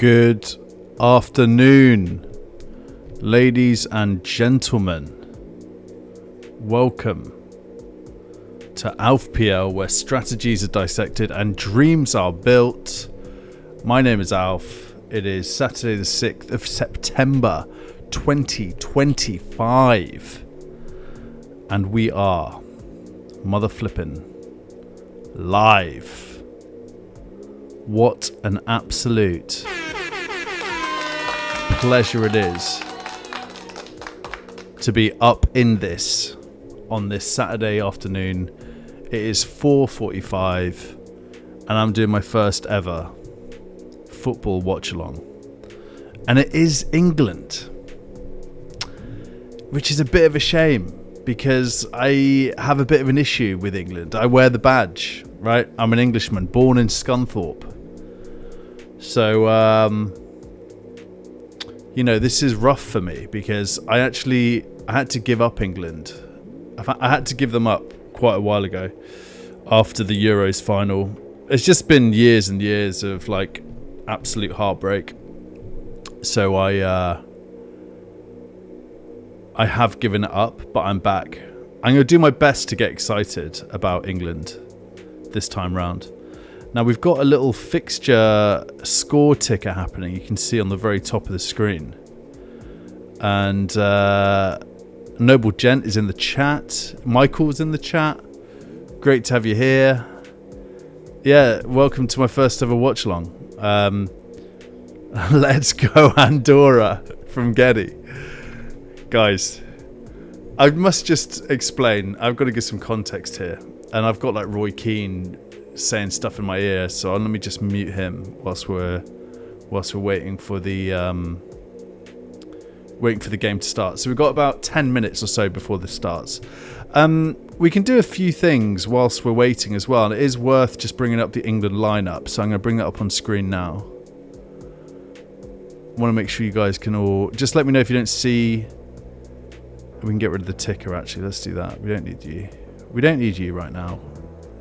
Good afternoon, ladies and gentlemen. Welcome to AlfPL, where strategies are dissected and dreams are built. My name is Alf. It is Saturday the 6th of September 2025. And we are mother flipping live. What an absolute pleasure it is to be up in this on this Saturday afternoon. It is 4:45 and I'm doing my first ever football watch along, and it is England, which is a bit of a shame because I have a bit of an issue with England. I wear the badge, right? I'm an Englishman born in Scunthorpe, so this is rough for me because I had to give up England. I had to give them up quite a while ago after the Euros final. It's just been years and years of like absolute heartbreak. So I have given it up, but I'm back. I'm going to do my best to get excited about England this time round. Now we've got a little fixture score ticker happening. You can see on the very top of the screen. And Noble Gent is in the chat. Michael's in the chat. Great to have you here. Yeah, welcome to my first ever watch along. Let's go Andorra from Getty. Guys, I must just explain. I've got to give some context here. And I've got like Roy Keane saying stuff in my ear, so let me just mute him whilst we're waiting for the game to start. So we've got about 10 minutes or so before this starts. We can do a few things whilst we're waiting as well, and it is worth just bringing up the England lineup. So I'm going to bring that up on screen now. I want to make sure you guys can all just let me know if you don't see. We can get rid of the ticker. Actually, let's do that. We don't need you. We don't need you right now,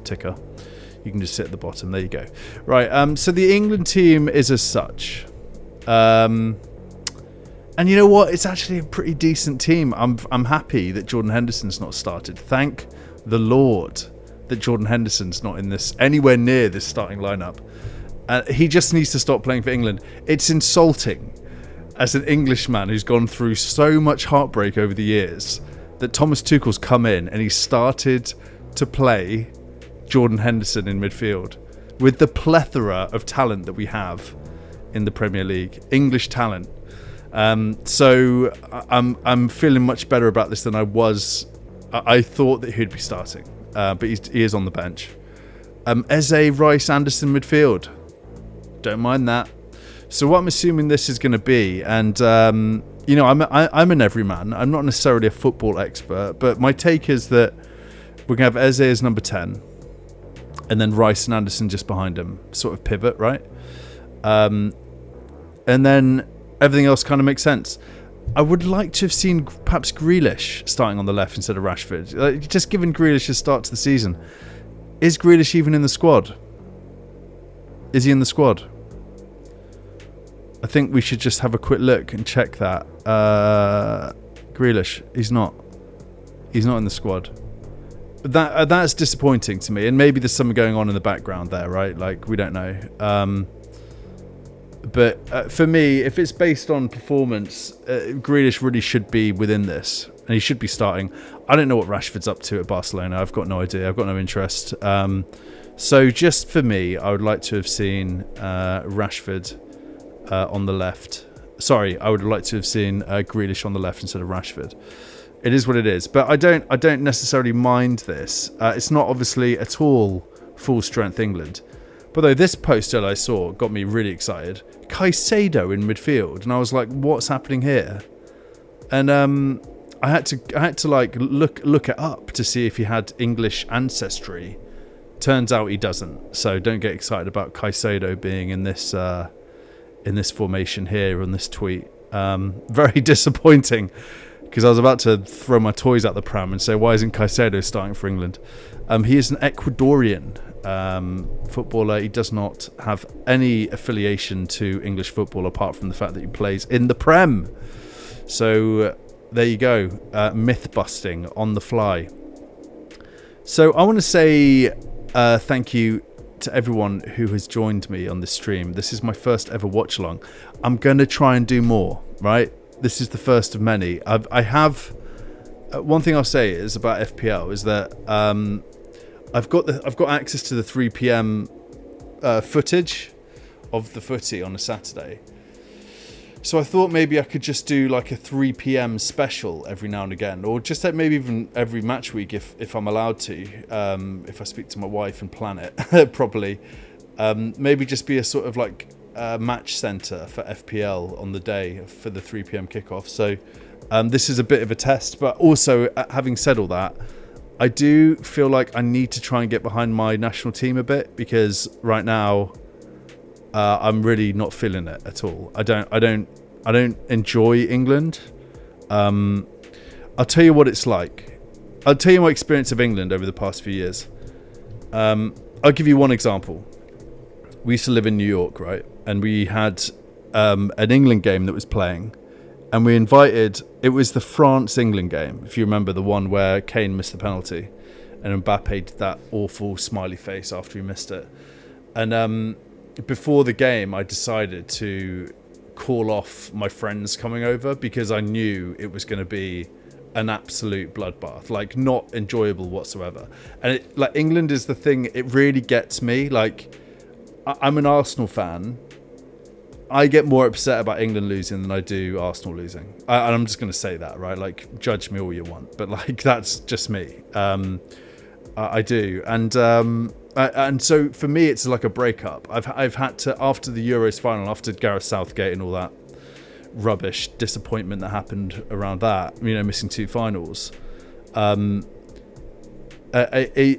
ticker. You can just sit at the bottom. There you go. Right. So the England team is as such. And you know what? It's actually a pretty decent team. I'm happy that Jordan Henderson's not started. Thank the Lord that Jordan Henderson's not in this anywhere near this starting lineup. He just needs to stop playing for England. It's insulting as an Englishman who's gone through so much heartbreak over the years that Thomas Tuchel's come in and he started to play Jordan Henderson in midfield with the plethora of talent that we have in the Premier League, English talent. So I'm feeling much better about this than I was. I thought that he'd be starting, but he is on the bench. Eze, Rice, Anderson midfield. Don't mind that. So what I'm assuming this is going to be, and I'm an everyman. I'm not necessarily a football expert, but my take is that we're going to have Eze as number 10. And then Rice and Anderson just behind him, sort of pivot, right? And then everything else kind of makes sense. I would like to have seen perhaps Grealish starting on the left instead of Rashford. Just giving Grealish a start to the season. Is Grealish even in the squad? Is he in the squad? I think we should just have a quick look and check that. Grealish, he's not. He's not in the squad. That's disappointing to me, and maybe there's something going on in the background there, right? Like, we don't know. But for me, if it's based on performance, Grealish really should be within this, and he should be starting. I don't know what Rashford's up to at Barcelona. I've got no idea. I've got no interest. So just for me, I would like to have seen Rashford on the left. Sorry, I would like to have seen Grealish on the left instead of Rashford. It is what it is, but I don't necessarily mind this. It's not obviously at all full strength England. But though this poster I saw got me really excited. Caicedo in midfield, and I was like, what's happening here? And I had to like look it up to see if he had English ancestry. Turns out he doesn't. So don't get excited about Caicedo being in this formation here on this tweet. Very disappointing. Because I was about to throw my toys out the pram and say, why isn't Caicedo starting for England? He is an Ecuadorian footballer. He does not have any affiliation to English football apart from the fact that he plays in the Prem. So there you go, myth busting on the fly. So I want to say thank you to everyone who has joined me on this stream. This is my first ever watch along. I'm going to try and do more, right? This is the first of many. I have one thing I'll say is about FPL is that I've got access to the 3 p.m. Footage of the footy on a Saturday. So I thought maybe I could just do like a 3 p.m. special every now and again, or just maybe even every match week if I'm allowed to, if I speak to my wife and plan it properly. Maybe just be a sort of like match centre for FPL on the day for the 3 p.m. kickoff. So this is a bit of a test, but also having said all that, I do feel like I need to try and get behind my national team a bit, because right now I'm really not feeling it at all. I don't enjoy England. I'll tell you what it's like. I'll tell you my experience of England over the past few years. I'll give you one example. We used to live in New York, right? And we had an England game that was playing, and we invited. It was the France-England game, if you remember, the one where Kane missed the penalty, and Mbappe did that awful smiley face after he missed it. And before the game, I decided to call off my friends coming over because I knew it was going to be an absolute bloodbath, like not enjoyable whatsoever. And like England is the thing, it really gets me. Like I'm an Arsenal fan. I get more upset about England losing than I do Arsenal losing. And I'm just going to say that, right? Like judge me all you want, but like that's just me. I do. And so for me, it's like a breakup. I've had to, after the Euros final, after Gareth Southgate and all that rubbish disappointment that happened around that, you know, missing 2 finals. I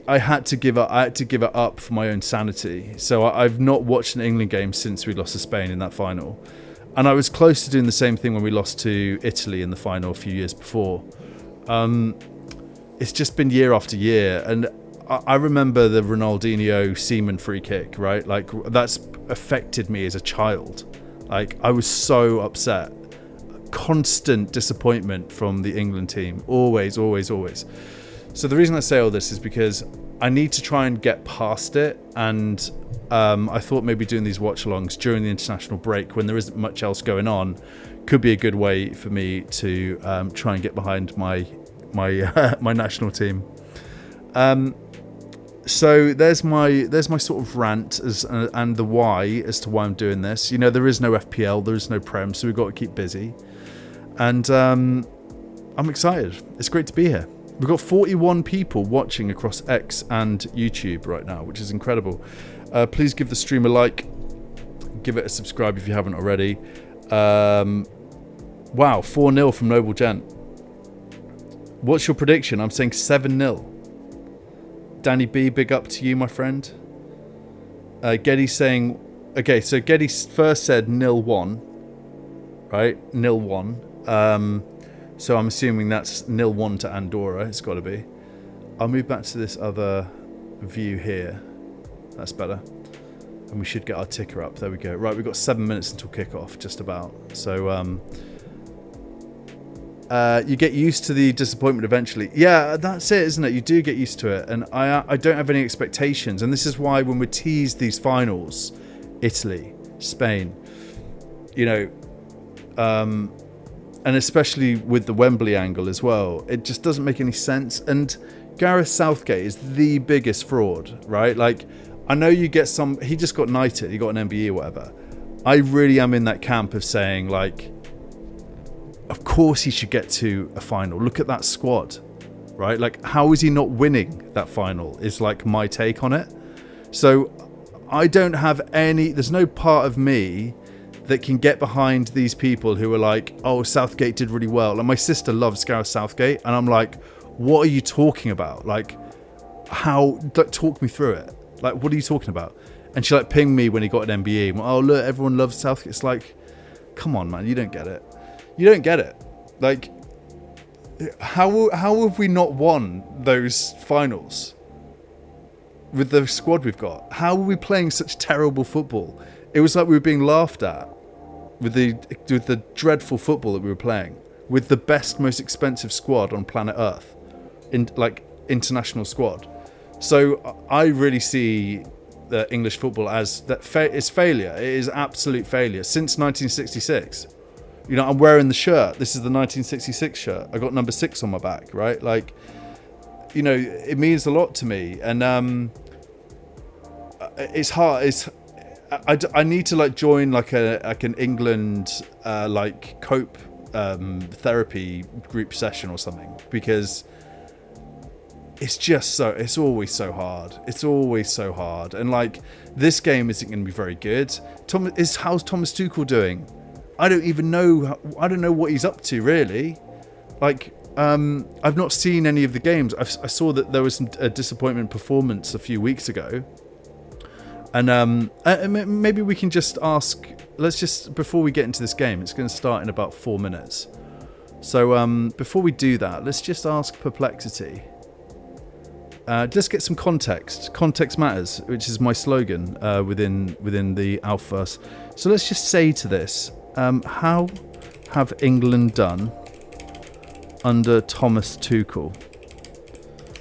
had to give it up for my own sanity. So I've not watched an England game since we lost to Spain in that final, and I was close to doing the same thing when we lost to Italy in the final a few years before. It's just been year after year, and I remember the Ronaldinho Seaman free kick, right? Like that's affected me as a child. Like I was so upset. Constant disappointment from the England team. Always, always, always. So the reason I say all this is because I need to try and get past it. And I thought maybe doing these watch-alongs during the international break when there isn't much else going on could be a good way for me to try and get behind my my national team. So there's my sort of rant and the why as to why I'm doing this. You know, there is no FPL, there is no Prem, so we've got to keep busy. And I'm excited. It's great to be here. We've got 41 people watching across X and YouTube right now, which is incredible. Please give the stream a like. Give it a subscribe if you haven't already. Wow, 4-0 from Noble Gent. What's your prediction? I'm saying 7-0. Danny B, big up to you, my friend. Getty saying... Okay, so Getty first said 0-1. Right? 0-1. So I'm assuming that's 0-1 to Andorra. It's got to be. I'll move back to this other view here. That's better. And we should get our ticker up. There we go. Right, we've got 7 minutes until kickoff, just about. So... you get used to the disappointment eventually. Yeah, that's it, isn't it? You do get used to it. And I don't have any expectations. And this is why when we tease these finals, Italy, Spain, you know, and especially with the Wembley angle as well, it just doesn't make any sense. And Gareth Southgate is the biggest fraud, right? Like, I know you get some... He just got knighted. He got an MBE or whatever. I really am in that camp of saying, like... Of course he should get to a final. Look at that squad, right? Like, how is he not winning that final is like my take on it. So I don't have any... There's no part of me that can get behind these people who are like, oh, Southgate did really well. And my sister loves Gareth Southgate. And I'm like, what are you talking about? Like, how... Like, talk me through it. Like, what are you talking about? And she like pinged me when he got an MBE. Oh, look, everyone loves Southgate. It's like, come on, man, you don't get it. You don't get it. Like, how have we not won those finals? with the squad we've got. How are we playing such terrible football? It was like we were being laughed at with the dreadful football that we were playing, with the best, most expensive squad on planet Earth, international squad. So I really see the English football as it's failure. It is absolute failure since 1966. You know, I'm wearing the shirt. This is the 1966 shirt. I got number 6 on my back, right? Like, you know, it means a lot to me, and it's hard. I need to like join like an England like cope therapy group session or something, because it's always so hard. It's always so hard, and like this game isn't going to be very good. How's Thomas Tuchel doing? I don't even know. I don't know what he's up to really. Like, I've not seen any of the games. I saw that there was a disappointment performance a few weeks ago, and maybe we can just ask. Let's just, before we get into this game, it's going to start in about 4 minutes. So before we do that, let's just ask Perplexity. Let's get some context. Context matters, which is my slogan within the Alpha. So let's just say to this: how have England done under Thomas Tuchel?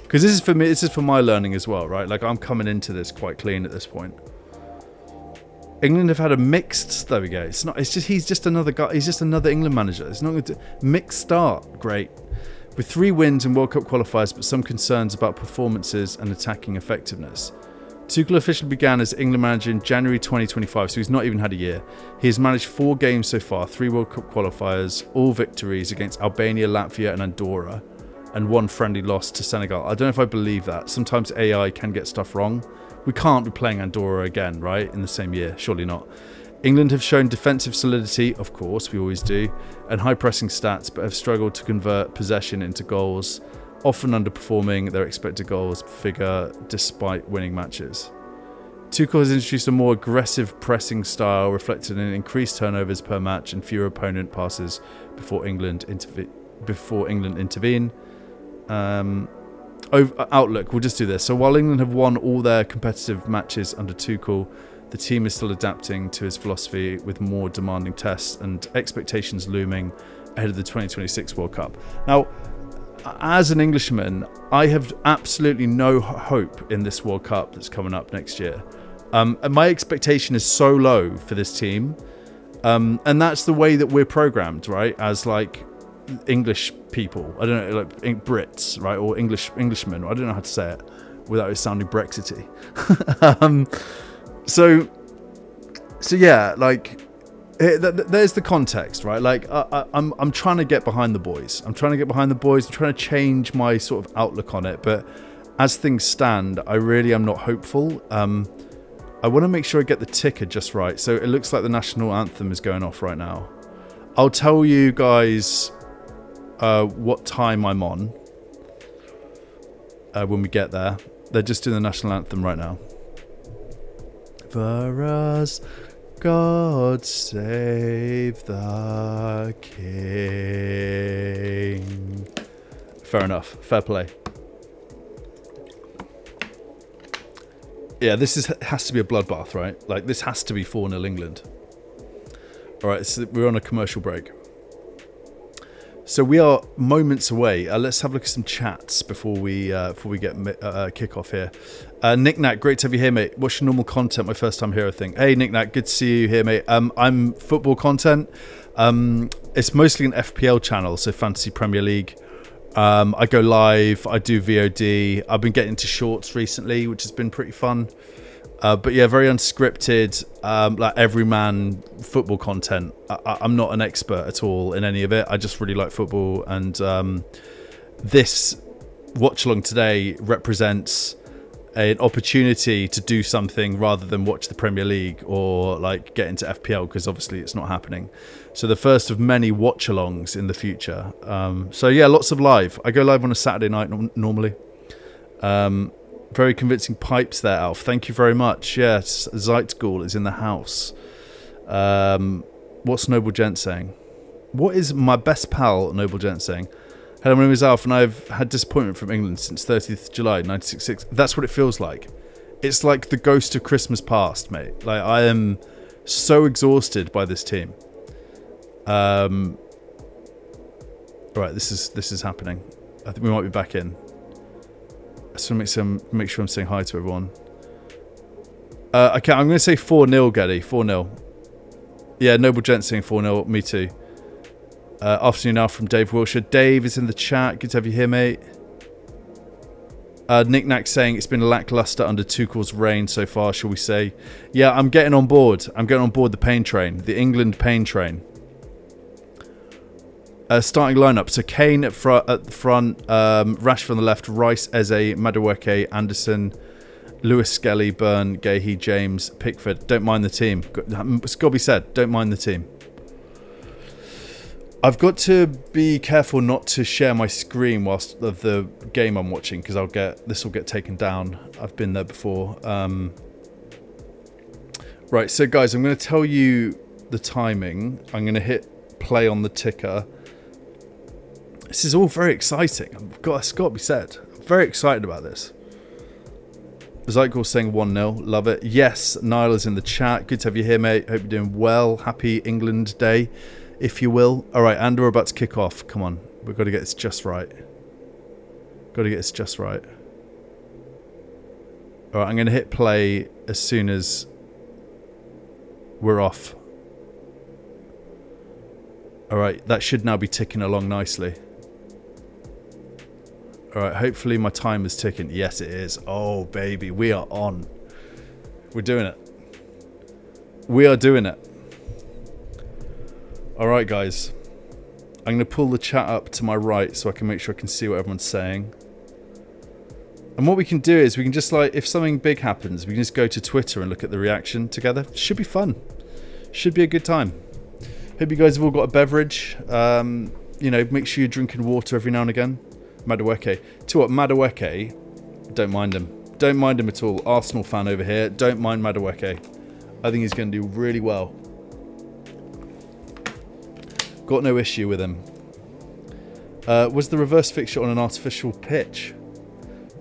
Because this is for me. This is for my learning as well, right? Like, I'm coming into this quite clean at this point. England have had a mixed. There we go. It's not. It's just he's just another guy. He's just another England manager. It's not going to mixed start. Great. With 3 wins in World Cup qualifiers, but some concerns about performances and attacking effectiveness. Tuchel officially began as England manager in January 2025, so he's not even had a year. He has managed 4 games so far, 3 World Cup qualifiers, all victories against Albania, Latvia and Andorra, and 1 friendly loss to Senegal. I don't know if I believe that. Sometimes AI can get stuff wrong. We can't be playing Andorra again, right, in the same year? Surely not. England have shown defensive solidity, of course, we always do, and high pressing stats, but have struggled to convert possession into goals, often underperforming their expected goals figure despite winning matches. Tuchel has introduced a more aggressive pressing style, reflected in increased turnovers per match and fewer opponent passes before England intervene. Outlook, we'll just do this. So while England have won all their competitive matches under Tuchel, the team is still adapting to his philosophy with more demanding tests and expectations looming ahead of the 2026 World Cup. Now, as an Englishman, I have absolutely no hope in this World Cup that's coming up next year. And my expectation is so low for this team. And that's the way that we're programmed, right? As like English people. I don't know, like Brits, right? Or Englishmen. I don't know how to say it without it sounding Brexity. So yeah, like there's the context, right? Like I'm trying to get behind the boys. I'm trying to change my sort of outlook on it. But as things stand, I really am not hopeful. I want to make sure I get the ticker just right. So it looks like the national anthem is going off right now. I'll tell you guys what time I'm on when we get there. They're just doing the national anthem right now. For us, God save the King. Fair enough. Fair play. Yeah, this has to be a bloodbath, right? Like, this has to be 4-0 England. All right, so we're on a commercial break. So we are moments away. Let's have a look at some chats before we get kick off here. Nick Nat, great to have you here, mate. What's your normal content? My first time here, I think. Hey, Nick Nat, good to see you here, mate. I'm football content. It's mostly an FPL channel, so Fantasy Premier League. I go live. I do VOD. I've been getting into shorts recently, which has been pretty fun. But yeah, very unscripted, like everyman football content. I'm not an expert at all in any of it. I just really like football, and this watch along today represents an opportunity to do something rather than watch the Premier League or like get into FPL, because obviously it's not happening. So the first of many watch alongs in the future. So yeah, lots of live. I go live on a Saturday night normally. Very convincing pipes there, Alf. Thank you very much. Yes, Zeitgul is in the house. What's Noble Gent saying? What is my best pal, Noble Gent, saying? Hello, my name is Alf, and I've had disappointment from England since 30th July 1966. That's what it feels like. It's like the ghost of Christmas past, mate. Like, I am so exhausted by this team. Right, this is happening. I think we might be back in. I just want to make sure I'm saying hi to everyone. Okay, I'm going to say 4-0, Geddy. 4-0. Yeah, Noble Gent saying 4-0. Me too. Afternoon now from Dave Wilshire. Dave is in the chat. Good to have you here, mate. Nick Knack saying it's been lackluster under Tuchel's reign so far, shall we say. Yeah, I'm getting on board. I'm getting on board the pain train. The England pain train. Starting lineup. So Kane at the front. Rashford on the left. Rice, Eze, Madueke, Anderson, Lewis, Skelly, Byrne, Gahey, James, Pickford. Don't mind the team. It's got to be said. Don't mind the team. I've got to be careful not to share my screen whilst of the game I'm watching, because this will get taken down. I've been there before. Right, so guys, I'm going to tell you the timing. I'm going to hit play on the ticker. This is all very exciting. It's got to be said. I'm very excited about this. Zykel saying 1-0. Love it. Yes, Niall is in the chat. Good to have you here, mate. Hope you're doing well. Happy England Day, if you will. All right, Andorra about to kick off. Come on. We've got to get this just right. Got to get this just right. All right, I'm going to hit play as soon as we're off. All right, that should now be ticking along nicely. All right, hopefully my time is ticking. Yes, it is. Oh, baby, we are on. We're doing it. We are doing it. All right, guys. I'm going to pull the chat up to my right so I can make sure I can see what everyone's saying. And what we can do is we can just, like, if something big happens, we can just go to Twitter and look at the reaction together. Should be fun. Should be a good time. Hope you guys have all got a beverage. You know, make sure you're drinking water every now and again. Madueke. To what? Madueke. Don't mind him. Don't mind him at all. Arsenal fan over here. Don't mind Madueke. I think he's going to do really well. Got no issue with him. Was the reverse fixture on an artificial pitch?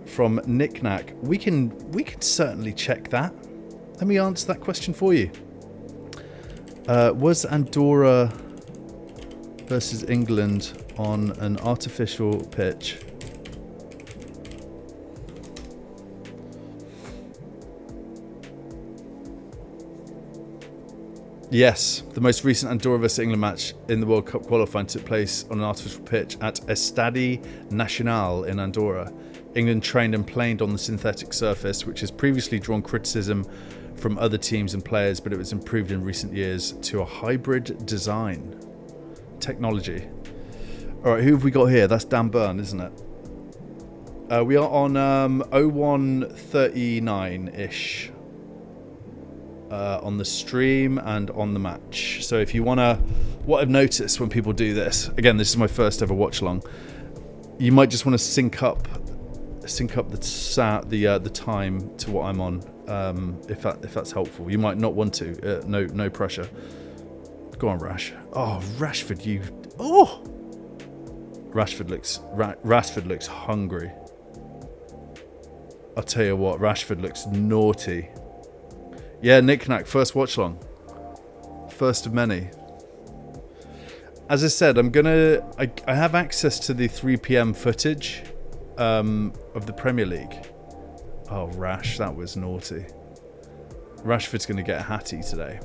From Nick Knack. We can certainly check that. Let me answer that question for you. Was Andorra versus England on an artificial pitch? Yes, the most recent Andorra versus England match in the World Cup qualifying took place on an artificial pitch at Estadi Nacional in Andorra. England trained and played on the synthetic surface, which has previously drawn criticism from other teams and players, but it was improved in recent years to a hybrid design. Technology. All right, who have we got here? That's Dan Byrne, isn't it? We are on 01:39-ish on the stream and on the match. So if you want to... What I've noticed when people do this... Again, this is my first ever watch along. You might just want to sync up the time to what I'm on, if that's helpful. You might not want to. No pressure. Go on, Rash. Oh, Rashford, you... Oh! Rashford looks hungry. I'll tell you what, Rashford looks naughty. Yeah, Nick Knack, first watch long. First of many. As I said, I have access to the 3 PM footage of the Premier League. Oh, Rash, that was naughty. Rashford's going to get a hattie today.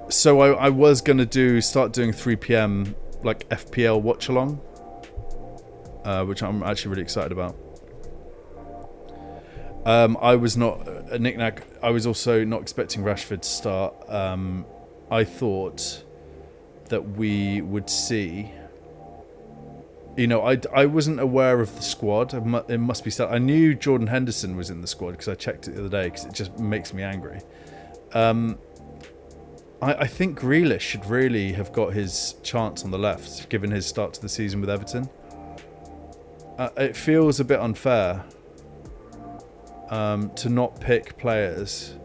So I was going to start doing 3 PM like FPL watch along, which I'm actually really excited about. I was not a knick-knack. I was also not expecting Rashford to start. I thought that we would see. You know, I wasn't aware of the squad. It must be said. I knew Jordan Henderson was in the squad because I checked it the other day because it just makes me angry. I think Grealish should really have got his chance on the left, given his start to the season with Everton. It feels a bit unfair to not pick players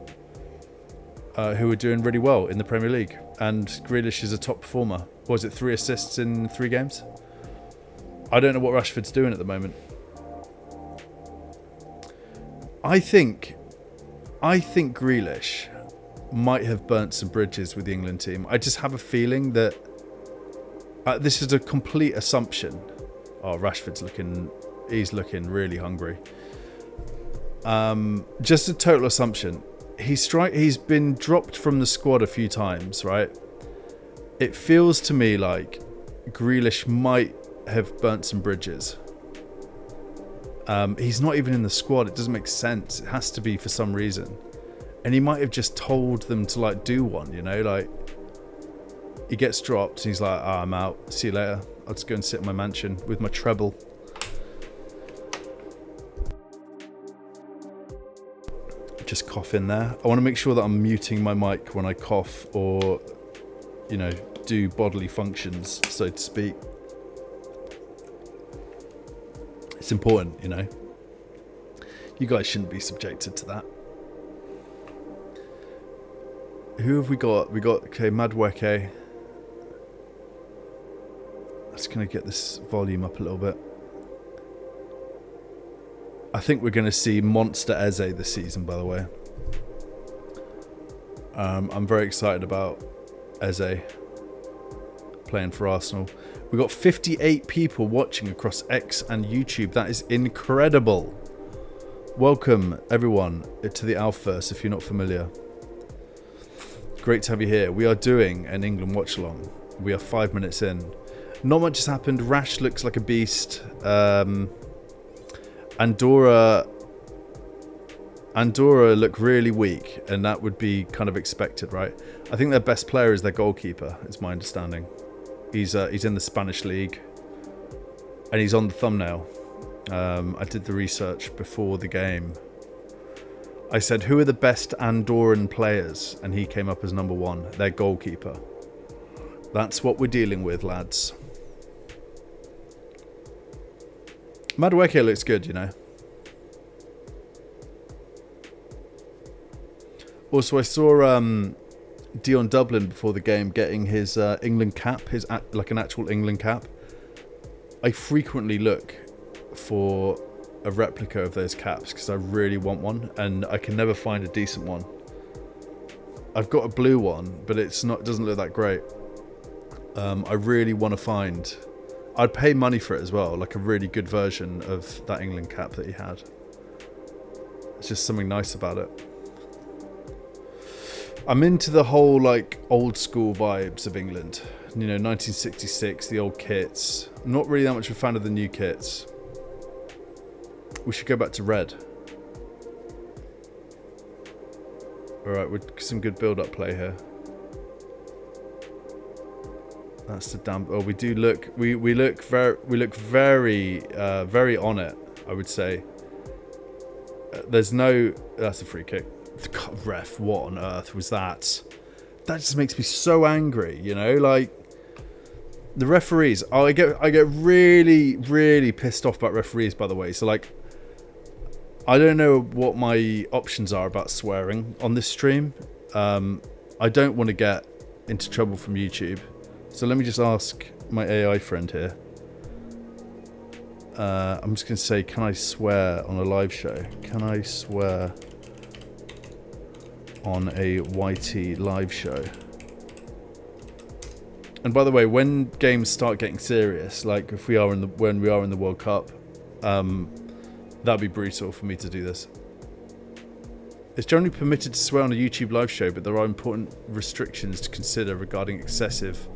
who are doing really well in the Premier League. And Grealish is a top performer. What was it, 3 assists in 3 games? I don't know what Rashford's doing at the moment. I think Grealish might have burnt some bridges with the England team. I just have a feeling that this is a complete assumption. Oh, Rashford's he's looking really hungry. Just a total assumption. He's been dropped from the squad a few times, right? It feels to me like Grealish might have burnt some bridges. He's not even in the squad. It doesn't make sense. It has to be for some reason. And he might have just told them to like do one, you know, like he gets dropped and he's like, oh, I'm out. See you later. I'll just go and sit in my mansion with my treble. Just cough in there. I want to make sure that I'm muting my mic when I cough or, you know, do bodily functions, so to speak. It's important, you know. You guys shouldn't be subjected to that. Who have we got? We got, okay, Madueke. I'm just going to get this volume up a little bit. I think we're going to see Monster Eze this season, by the way. I'm very excited about Eze playing for Arsenal. We've got 58 people watching across X and YouTube. That is incredible. Welcome, everyone, to the Alphaverse, if you're not familiar. Great to have you here. We are doing an England watch-along. We are 5 minutes in. Not much has happened. Rash looks like a beast. Andorra look really weak, and that would be kind of expected, right? I think their best player is their goalkeeper, is my understanding. He's in the Spanish league, and he's on the thumbnail. I did the research before the game. I said, who are the best Andorran players? And he came up as number one, their goalkeeper. That's what we're dealing with, lads. Madueke looks good, you know. Also, I saw Dion Dublin before the game getting his England cap, like an actual England cap. I frequently look for a replica of those caps because I really want one, and I can never find a decent one. I've got a blue one, but doesn't look that great. I really want to find. I'd pay money for it as well, like a really good version of that England cap that he had. It's just something nice about it. I'm into the whole like old school vibes of England. You know, 1966, the old kits. I'm not really that much of a fan of the new kits. We should go back to red. Alright, with some good build-up play here. That's the damn. Oh, we do look. We look very on it. I would say. There's no. That's a free kick. God, ref, what on earth was that? That just makes me so angry. You know, like the referees. Oh, I get really pissed off about referees. By the way, so like, I don't know what my options are about swearing on this stream. I don't want to get into trouble from YouTube. So let me just ask my AI friend here. I'm just going to say, can I swear on a live show? Can I swear on a YT live show? And by the way, when games start getting serious, like if when we are in the World Cup, that'd be brutal for me to do this. It's generally permitted to swear on a YouTube live show, but there are important restrictions to consider regarding excessive.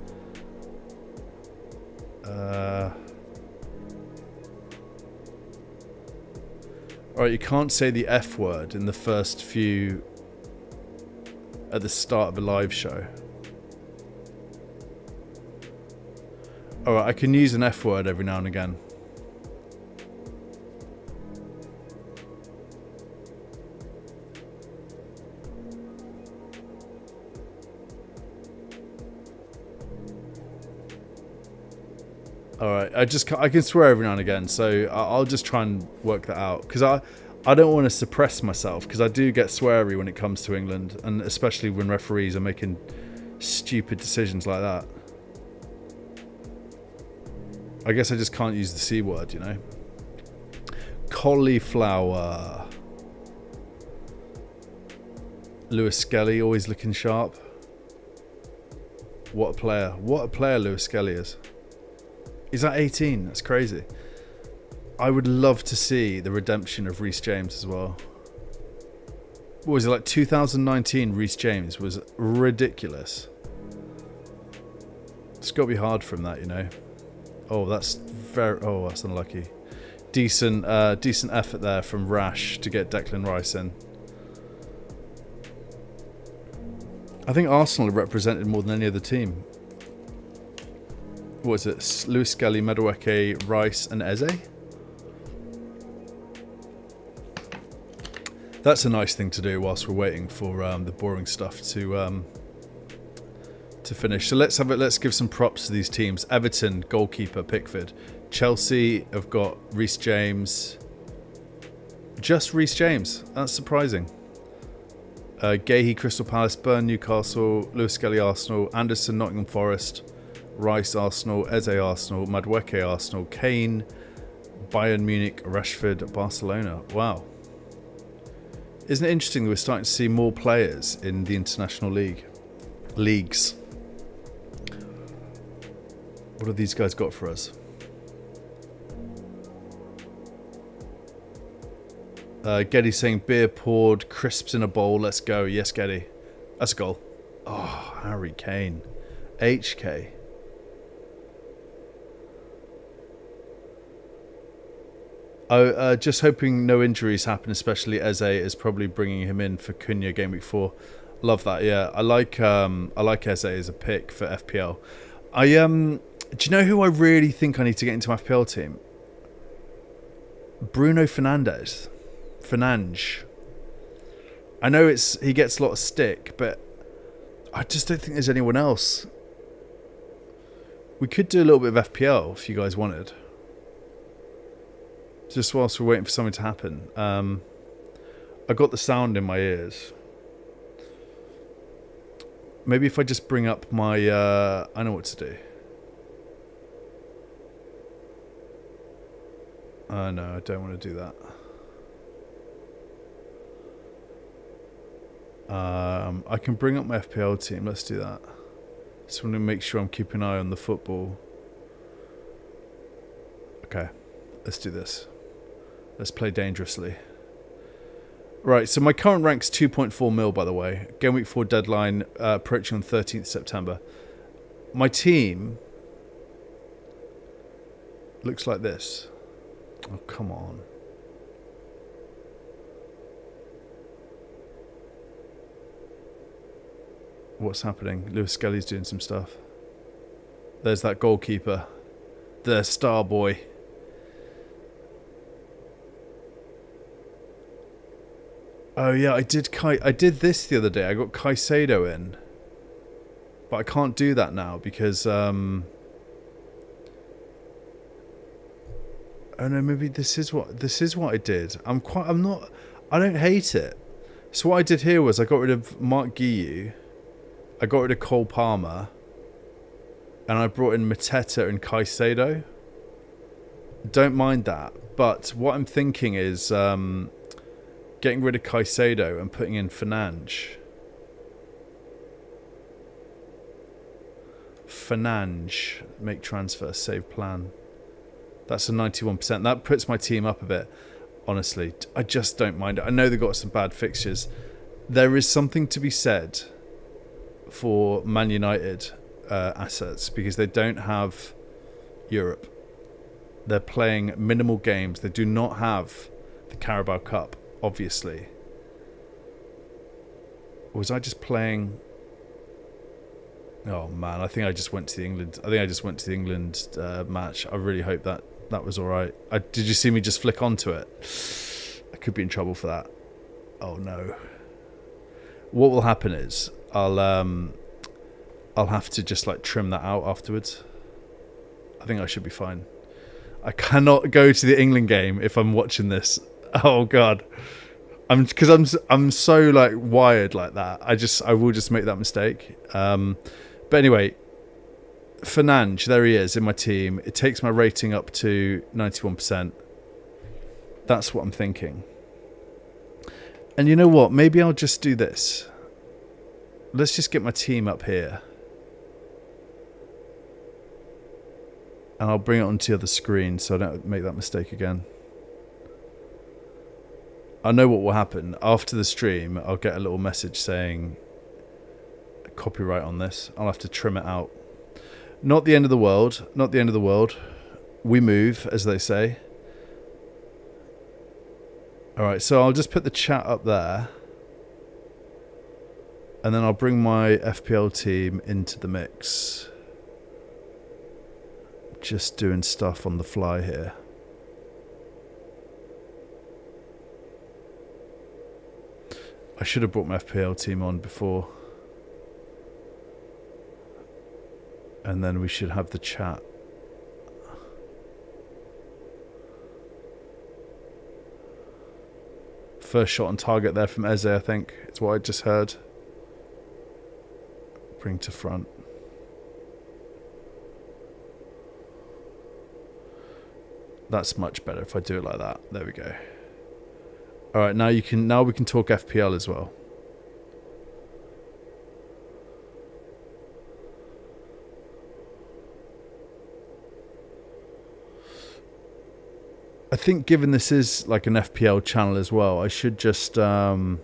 Alright, you can't say the F word in the first few at the start of a live show. Alright, I can use an F word every now and again. Alright, I can swear every now and again, so I'll just try and work that out. Because I don't want to suppress myself, because I do get sweary when it comes to England, and especially when referees are making stupid decisions like that. I guess I just can't use the C word, you know. Cauliflower. Lewis Skelly, always looking sharp. What a player. What a player Lewis Skelly is. He's at 18. That's crazy. I would love to see the redemption of Reece James as well. What was it, like 2019 Reece James was ridiculous. It's got to be hard for him, that, you know. Oh, that's that's unlucky. Decent effort there from Rash to get Declan Rice in. I think Arsenal are represented more than any other team. What is it? Lewis Skelly, Madueke, Rice and Eze? That's a nice thing to do whilst we're waiting for the boring stuff to finish. So let's give some props to these teams. Everton, goalkeeper, Pickford. Chelsea have got Reece James. Just Reece James. That's surprising. Gahey, Crystal Palace. Burn, Newcastle. Lewis Skelly, Arsenal. Anderson, Nottingham Forest. Rice, Arsenal. Eze, Arsenal. Madueke, Arsenal. Kane, Bayern Munich. Rashford, Barcelona. Wow. Isn't it interesting that we're starting to see more players in the international leagues? What have these guys got for us? Geddy saying beer poured, crisps in a bowl. Let's go. Yes, Geddy. That's a goal. Oh, Harry Kane. HK. Just hoping no injuries happen, especially Eze is probably bringing him in for Cunha game week 4. Love that. Yeah, I like Eze as a pick for FPL. Do you know who I really think I need to get into my FPL team? Bruno Fernandes. I know he gets a lot of stick, but I just don't think there's anyone else. We could do a little bit of FPL if you guys wanted. Just whilst we're waiting for something to happen. I got the sound in my ears. Maybe if I just bring up my... I know what to do. No, I don't want to do that. I can bring up my FPL team. Let's do that. Just want to make sure I'm keeping an eye on the football. Okay, let's do this. Let's play dangerously. Right, so my current rank's 2.4 mil, by the way. Game week 4 deadline approaching on 13th September. My team looks like this. Oh, come on. What's happening? Lewis Skelly's doing some stuff. There's that goalkeeper. The star boy. Oh yeah, I did this the other day. I got Caicedo in. But I can't do that now because oh no, maybe this is what I did. I don't hate it. So what I did here was I got rid of Mark Guiu, I got rid of Cole Palmer, and I brought in Mateta and Caicedo. Don't mind that, but what I'm thinking is getting rid of Caicedo and putting in Fernandes. Make transfer, save plan. That's a 91%. That puts my team up a bit, honestly. I just don't mind it. I know they've got some bad fixtures. There is something to be said for Man United assets because they don't have Europe. They're playing minimal games. They do not have the Carabao Cup, obviously. Or was I just playing... Oh man, I think I just went to the England match. I really hope that was all right. Did you see me just flick onto it? I could be in trouble for that. Oh no. What will happen is I'll have to just like trim that out afterwards. I think I should be fine. I cannot go to the England game if I'm watching this. Oh god. I'm so like wired like that. I will just make that mistake. But anyway, Fernandes, there he is in my team. It takes my rating up to 91%. That's what I'm thinking. And you know what? Maybe I'll just do this. let's just get my team up here. And I'll bring it onto the other screen so I don't make that mistake again. I know what will happen. After the stream, I'll get a little message saying copyright on this. I'll have to trim it out. Not the end of the world. Not the end of the world. We move, as they say. Alright, so I'll just put the chat up there. And then I'll bring my FPL team into the mix. Just doing stuff on the fly here. I should have brought my FPL team on before. And then we should have the chat. First shot on target there from Eze, I think. It's what I just heard. Bring to front. That's much better if I do it like that. There we go. All right, now we can talk FPL as well. I think given this is like an FPL channel as well, I should just I want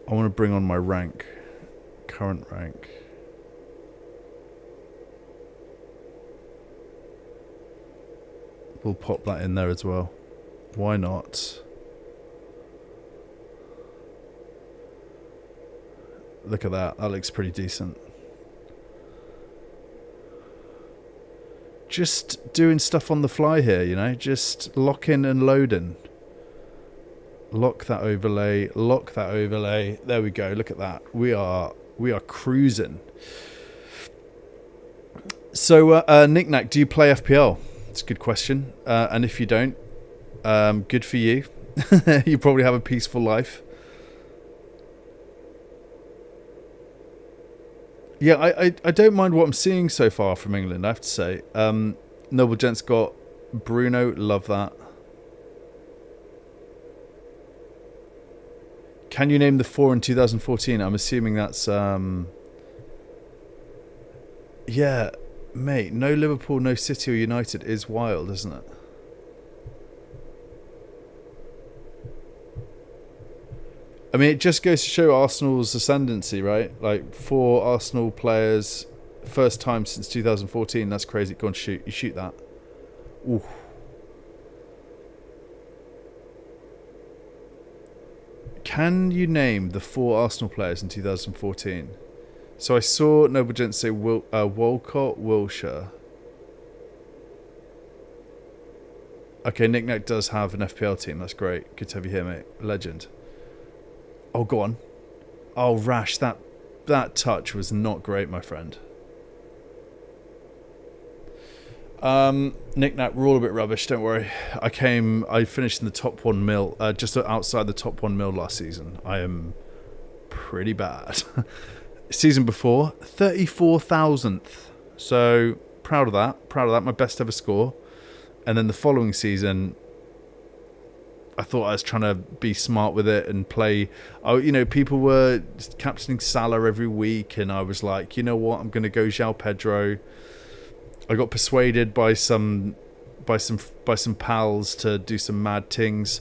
to bring on my rank, current rank. We'll pop that in there as well. Why not? Look at that. That looks pretty decent. Just doing stuff on the fly here, you know. Just locking and loading. Lock that overlay. Lock that overlay. There we go. Look at that. We are cruising. So, Nick Nack, do you play FPL? It's a good question. And if you don't, good for you. You probably have a peaceful life. Yeah, I don't mind what I'm seeing so far from England, I have to say. Noble Gent's got Bruno, love that. Can you name the 4 in 2014? I'm assuming that's... yeah, mate, no Liverpool, no City or United is wild, isn't it? I mean, it just goes to show Arsenal's ascendancy, right? Like, 4 Arsenal players, first time since 2014. That's crazy. Go on, shoot. You shoot that. Ooh. Can you name the 4 Arsenal players in 2014? So I saw Noble Gent say Walcott, Wilshere. Okay, Nick Nack does have an FPL team. That's great. Good to have you here, mate. Legend. Oh, go on. Oh, Rash, that touch was not great, my friend. Nick Nack, we're all a bit rubbish, don't worry. I finished in the top 1 mil, just outside the top 1 mil last season. I am pretty bad. Season before, 34,000th. So, proud of that. My best ever score. And then the following season... I thought I was trying to be smart with it and play. Oh, you know, people were captaining Salah every week, and I was like, you know what? I'm going to go João Pedro. I got persuaded by some pals to do some mad things.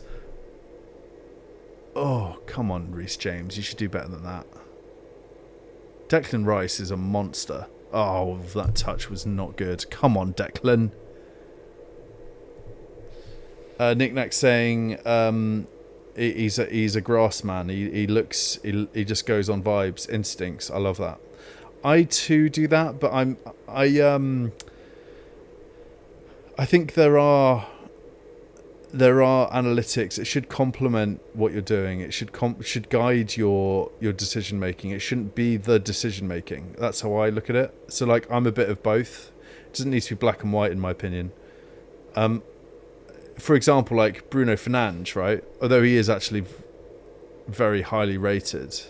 Oh, come on, Reece James, you should do better than that. Declan Rice is a monster. Oh, that touch was not good. Come on, Declan. Nick Nack saying he's a grass man. He just goes on vibes, instincts. I love that. I too do that, but I think there are analytics. It should complement what you're doing. It should guide your decision making. It shouldn't be the decision making. That's how I look at it. So like I'm a bit of both. It doesn't need to be black and white in my opinion. For example, like Bruno Fernandes, right? Although he is actually very highly rated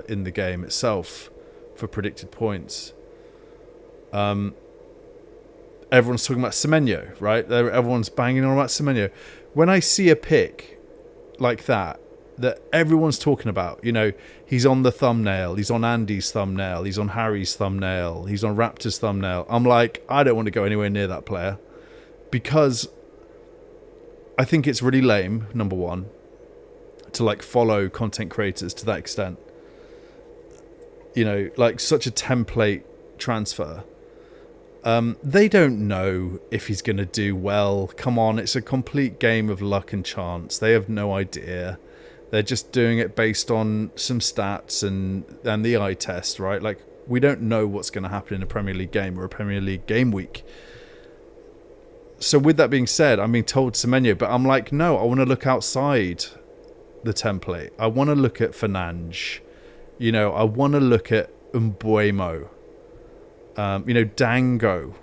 in the game itself for predicted points. Everyone's talking about Semenyo, right? Everyone's banging on about Semenyo. When I see a pick like that, that everyone's talking about. You know, he's on the thumbnail, he's on Andy's thumbnail, he's on Harry's thumbnail, he's on Raptor's thumbnail. I'm like, I don't want to go anywhere near that player, because I think it's really lame, number one, to like follow content creators to that extent. You know, like such a template transfer. They don't know if he's going to do well. Come on, it's a complete game of luck and chance. They have no idea. They're just doing it based on some stats and the eye test, right? Like, we don't know what's going to happen in a Premier League game or a Premier League game week. So with that being said, I'm being told Semenyo, but I'm like, no, I want to look outside the template. I want to look at Fernandes. You know, I want to look at Mbuemo. You know, Dango.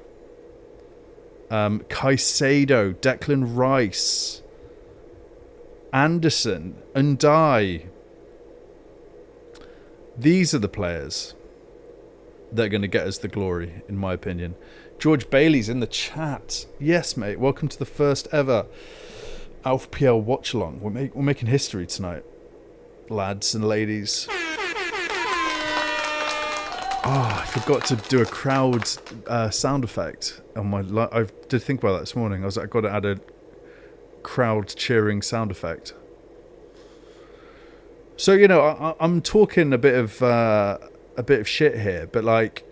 Caicedo, Declan Rice. Anderson, Ndai. These are the players that are going to get us the glory, in my opinion. George Bailey's in the chat. Yes, mate. Welcome to the first ever ANDORRA Watchalong. We're making history tonight, lads and ladies. Oh, I forgot to do a crowd sound effect on my. I did think about that this morning. I was like, I've got to add a crowd cheering sound effect. So, you know, I'm talking a bit of shit here, but like,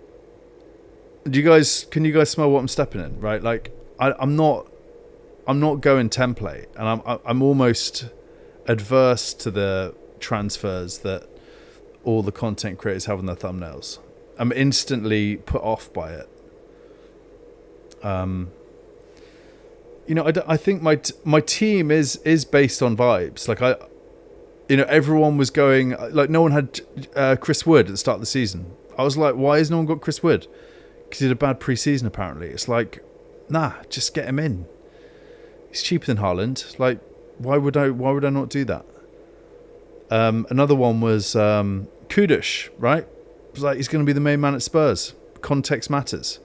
can you guys smell what I'm stepping in? Right, like I'm not going template, and I'm almost adverse to the transfers that all the content creators have on their thumbnails. I'm instantly put off by it. You know, I think my team is based on vibes. Like everyone was going, like, no one had Chris Wood at the start of the season. I was like, why has no one got Chris Wood? Because he had a bad pre-season apparently. It's like, nah, just get him in. He's cheaper than Haaland. Like, why would I not do that? Another one was Kudus, right? It was like, he's going to be the main man at Spurs. Context matters.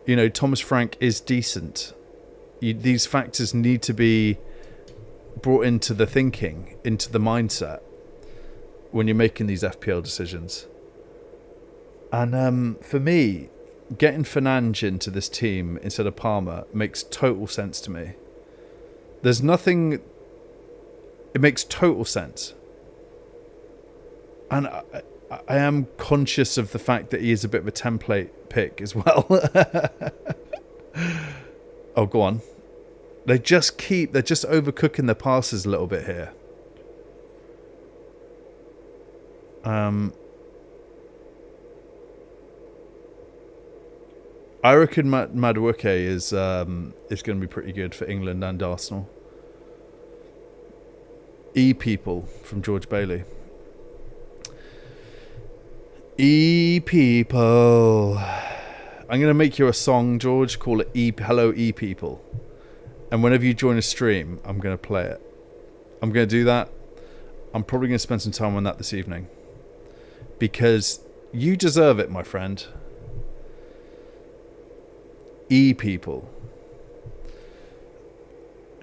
You know, Thomas Frank is decent. These factors need to be brought into the thinking, into the mindset when you're making these FPL decisions. And for me, getting Fernandes into this team instead of Palmer makes total sense to me. There's nothing... It makes total sense. And I am conscious of the fact that he is a bit of a template pick as well. Oh, go on. They're just overcooking their passes a little bit here. I reckon Madueke is going to be pretty good for England and Arsenal. E-People from George Bailey. E-People. I'm going to make you a song, George. Call it Hello E-People. And whenever you join a stream, I'm going to play it. I'm going to do that. I'm probably going to spend some time on that this evening. Because you deserve it, my friend. E-People.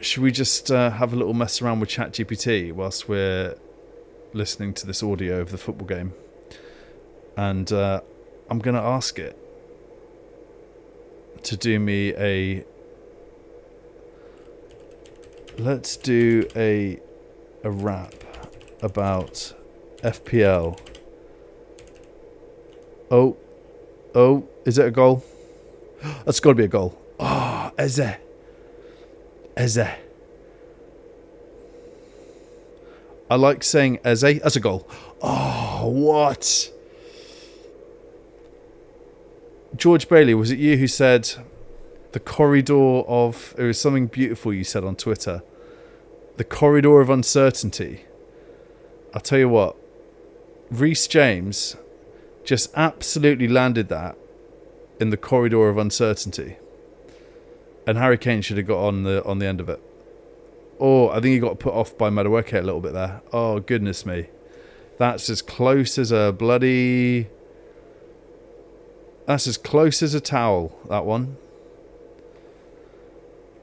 Should we just have a little mess around with ChatGPT whilst we're listening to this audio of the football game? And I'm going to ask it to do me a... Let's do a rap about FPL. Oh, is it a goal? That's got to be a goal. Oh, Eze. I like saying Eze. That's a goal. Oh, what? George Bailey, was it you who said the corridor of... It was something beautiful you said on Twitter. The corridor of uncertainty. I'll tell you what. Reece James just absolutely landed that in the corridor of uncertainty. And Harry Kane should have got on the end of it. Oh, I think he got put off by Madueke a little bit there. Oh, goodness me. That's as close as a bloody... That's as close as a towel, that one.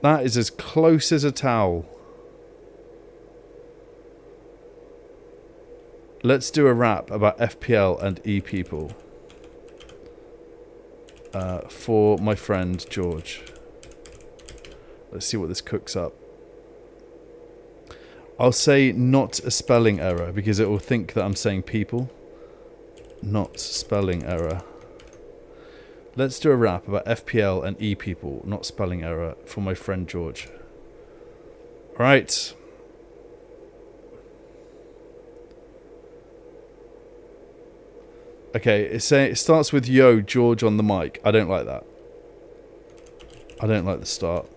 That is as close as a towel. Let's do a rap about FPL and E people. For my friend George. Let's see what this cooks up. I'll say not a spelling error because it will think that I'm saying people. Not spelling error. Let's do a rap about FPL and E people, not spelling error, for my friend George. Alright. Okay, it starts with yo, George on the mic. I don't like that. I don't like the start.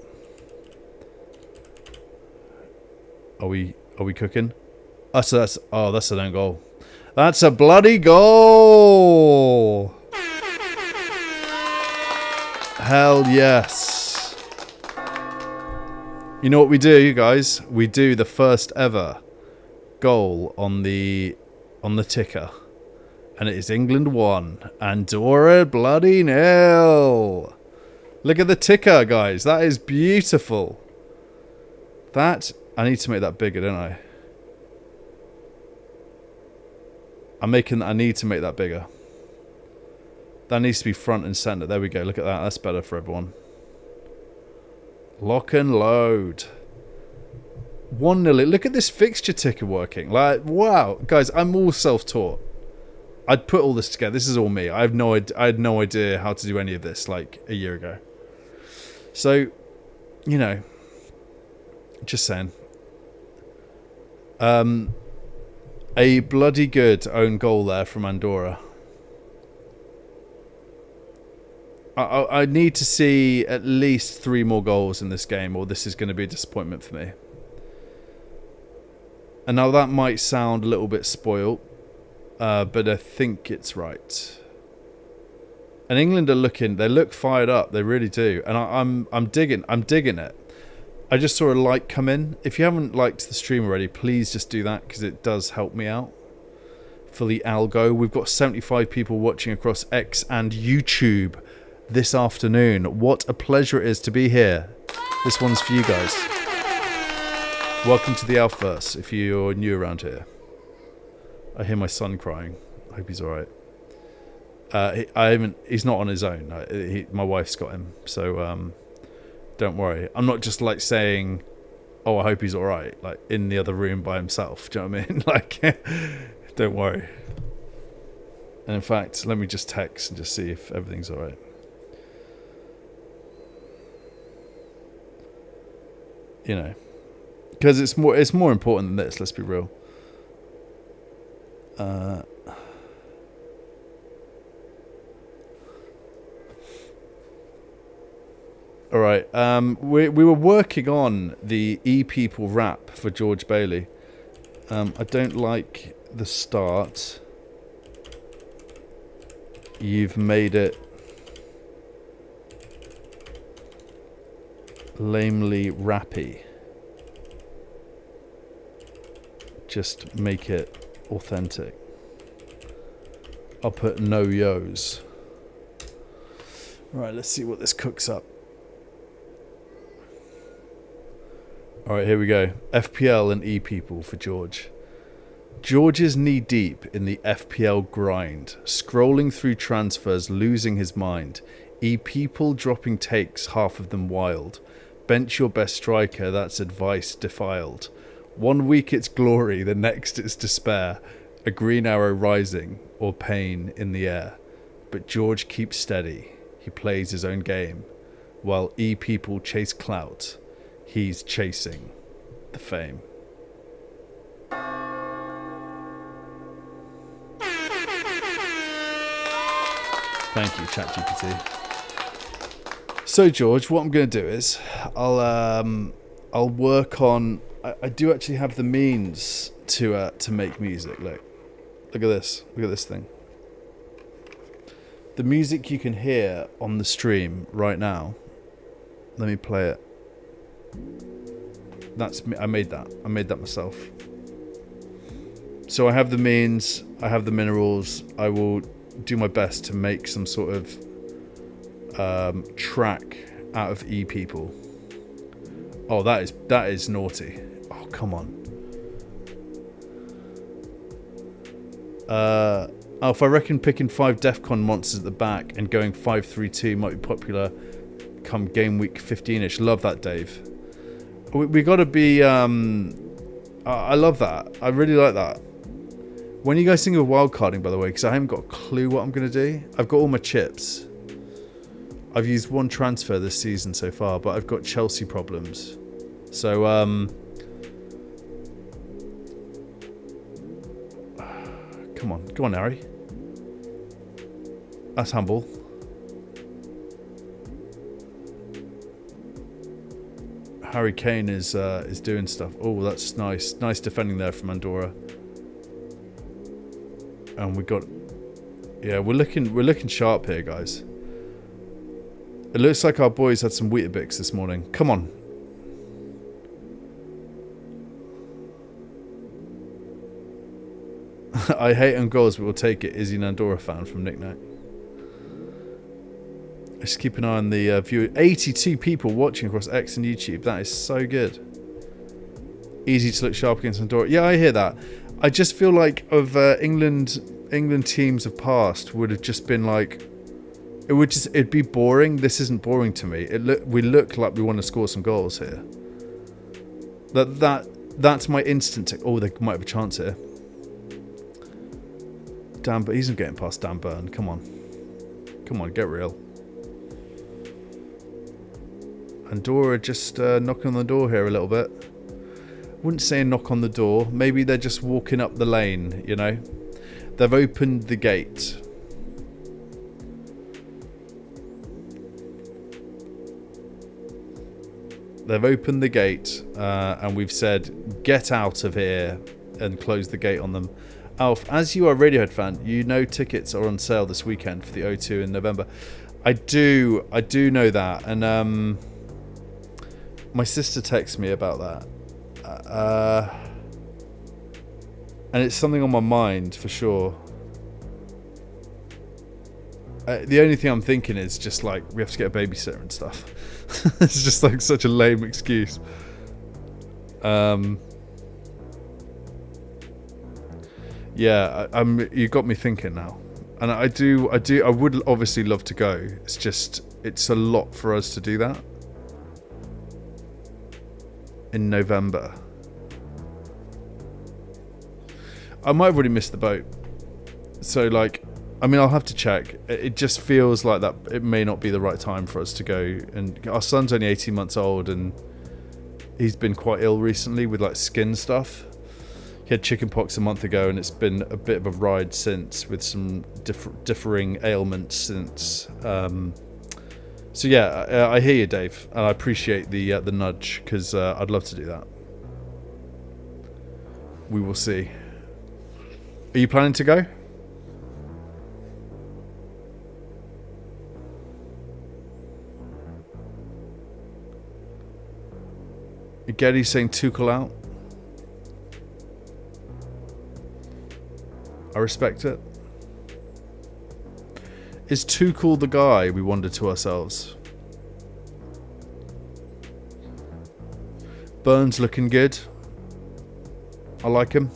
Are we cooking? So that's an own goal. That's a bloody goal! Hell yes. You know what we do, you guys? We do the first ever goal on the ticker. And it is England 1, Andorra bloody 0. Look at the ticker, guys. That is beautiful. That, I need to make that bigger, don't I? I need to make that bigger. That needs to be front and center. There we go. Look at that. That's better for everyone. Lock and load. 1-0. Look at this fixture ticker working. Like, wow. Guys, I'm all self-taught. I'd put all this together. This is all me. I had no idea how to do any of this like a year ago. So, you know, just saying. A bloody good own goal there from Andorra. I need to see at least 3 more goals in this game, or this is going to be a disappointment for me. And now that might sound a little bit spoiled. But I think it's right. And England they look fired up. They really do. And I'm digging it. I just saw a like come in. If you haven't liked the stream already, please just do that because it does help me out for the algo. We've got 75 people watching across X and YouTube this afternoon. What a pleasure it is to be here. This one's for you guys. Welcome to the Alphaverse if you're new around here. I hear my son crying. I hope he's alright. He's not on his own. My wife's got him. So, don't worry. I'm not just like saying, oh, I hope he's alright. Like in the other room by himself. Do you know what I mean? Like, don't worry. And in fact, let me just text and just see if everything's alright. You know. Because it's more important than this, let's be real. Alright, we were working on the E-People rap for George Bailey. I don't like the start. You've made it lamely rappy. Just make it authentic. I'll put no yos. Right, let's see what this cooks up. Alright, here we go. FPL and E-People for George. George is knee-deep in the FPL grind, scrolling through transfers, losing his mind. E-People dropping takes, half of them wild. Bench your best striker, that's advice defiled. 1 week it's glory, the next it's despair. A green arrow rising, or pain in the air. But George keeps steady. He plays his own game. While E-People chase clout, he's chasing the fame. Thank you, ChatGPT. So George, what I'm going to do is I'll work on. I do actually have the means to make music. Look at this. Look at this thing. The music you can hear on the stream right now. Let me play it. That's me. I made that myself. So I have the means. I have the minerals. I will do my best to make some sort of track out of E-People. Oh, that is naughty. Oh, come on. Alf, I reckon picking 5 DEFCON monsters at the back and going 5-3-2 might be popular come game week 15ish. Love that, Dave. We got to be... I love that. I really like that. When you guys think of wildcarding, by the way, because I haven't got a clue what I'm going to do. I've got all my chips. I've used 1 transfer this season so far, but I've got Chelsea problems. So, come on. Go on, Harry. That's humble. Harry Kane is doing stuff. Oh, that's nice. Nice defending there from Andorra. And we got... Yeah, we're looking sharp here, guys. It looks like our boys had some Weetabix this morning. Come on. I hate on goals, but we'll take it. Izzy an Andorra fan from Nick Nack. Just keep an eye on the view. 82 people watching across X and YouTube. That is so good. Easy to look sharp against Andorra. Yeah, I hear that. I just feel like of England teams of past would have just been like... It'd be boring. This isn't boring to me. We look like we want to score some goals here. That's my instant. Oh, they might have a chance here. Dan, but he's not getting past Dan Burn. Come on, get real. Andorra just knocking on the door here a little bit. Wouldn't say a knock on the door. Maybe they're just walking up the lane. You know, they've opened the gate. They've opened the gate and we've said, get out of here, and close the gate on them. Alf, as you are a Radiohead fan, you know tickets are on sale this weekend for the O2 in November. I do know that. And my sister texted me about that. And it's something on my mind for sure. The only thing I'm thinking is just like, we have to get a babysitter and stuff. It's just like such a lame excuse. Yeah, you got me thinking now. And I would obviously love to go. It's a lot for us to do that. In November. I might have already missed the boat. So like, I mean, I'll have to check. It just feels like that it may not be the right time for us to go. And our son's only 18 months old and he's been quite ill recently with like skin stuff. He had chickenpox a month ago and it's been a bit of a ride since with some differing ailments since. So yeah, I hear you, Dave. And I appreciate the nudge because I'd love to do that. We will see. Are you planning to go? Getty saying Tuchel out. I respect it. Is Tuchel the guy, we wonder to ourselves? Burns looking good. I like him.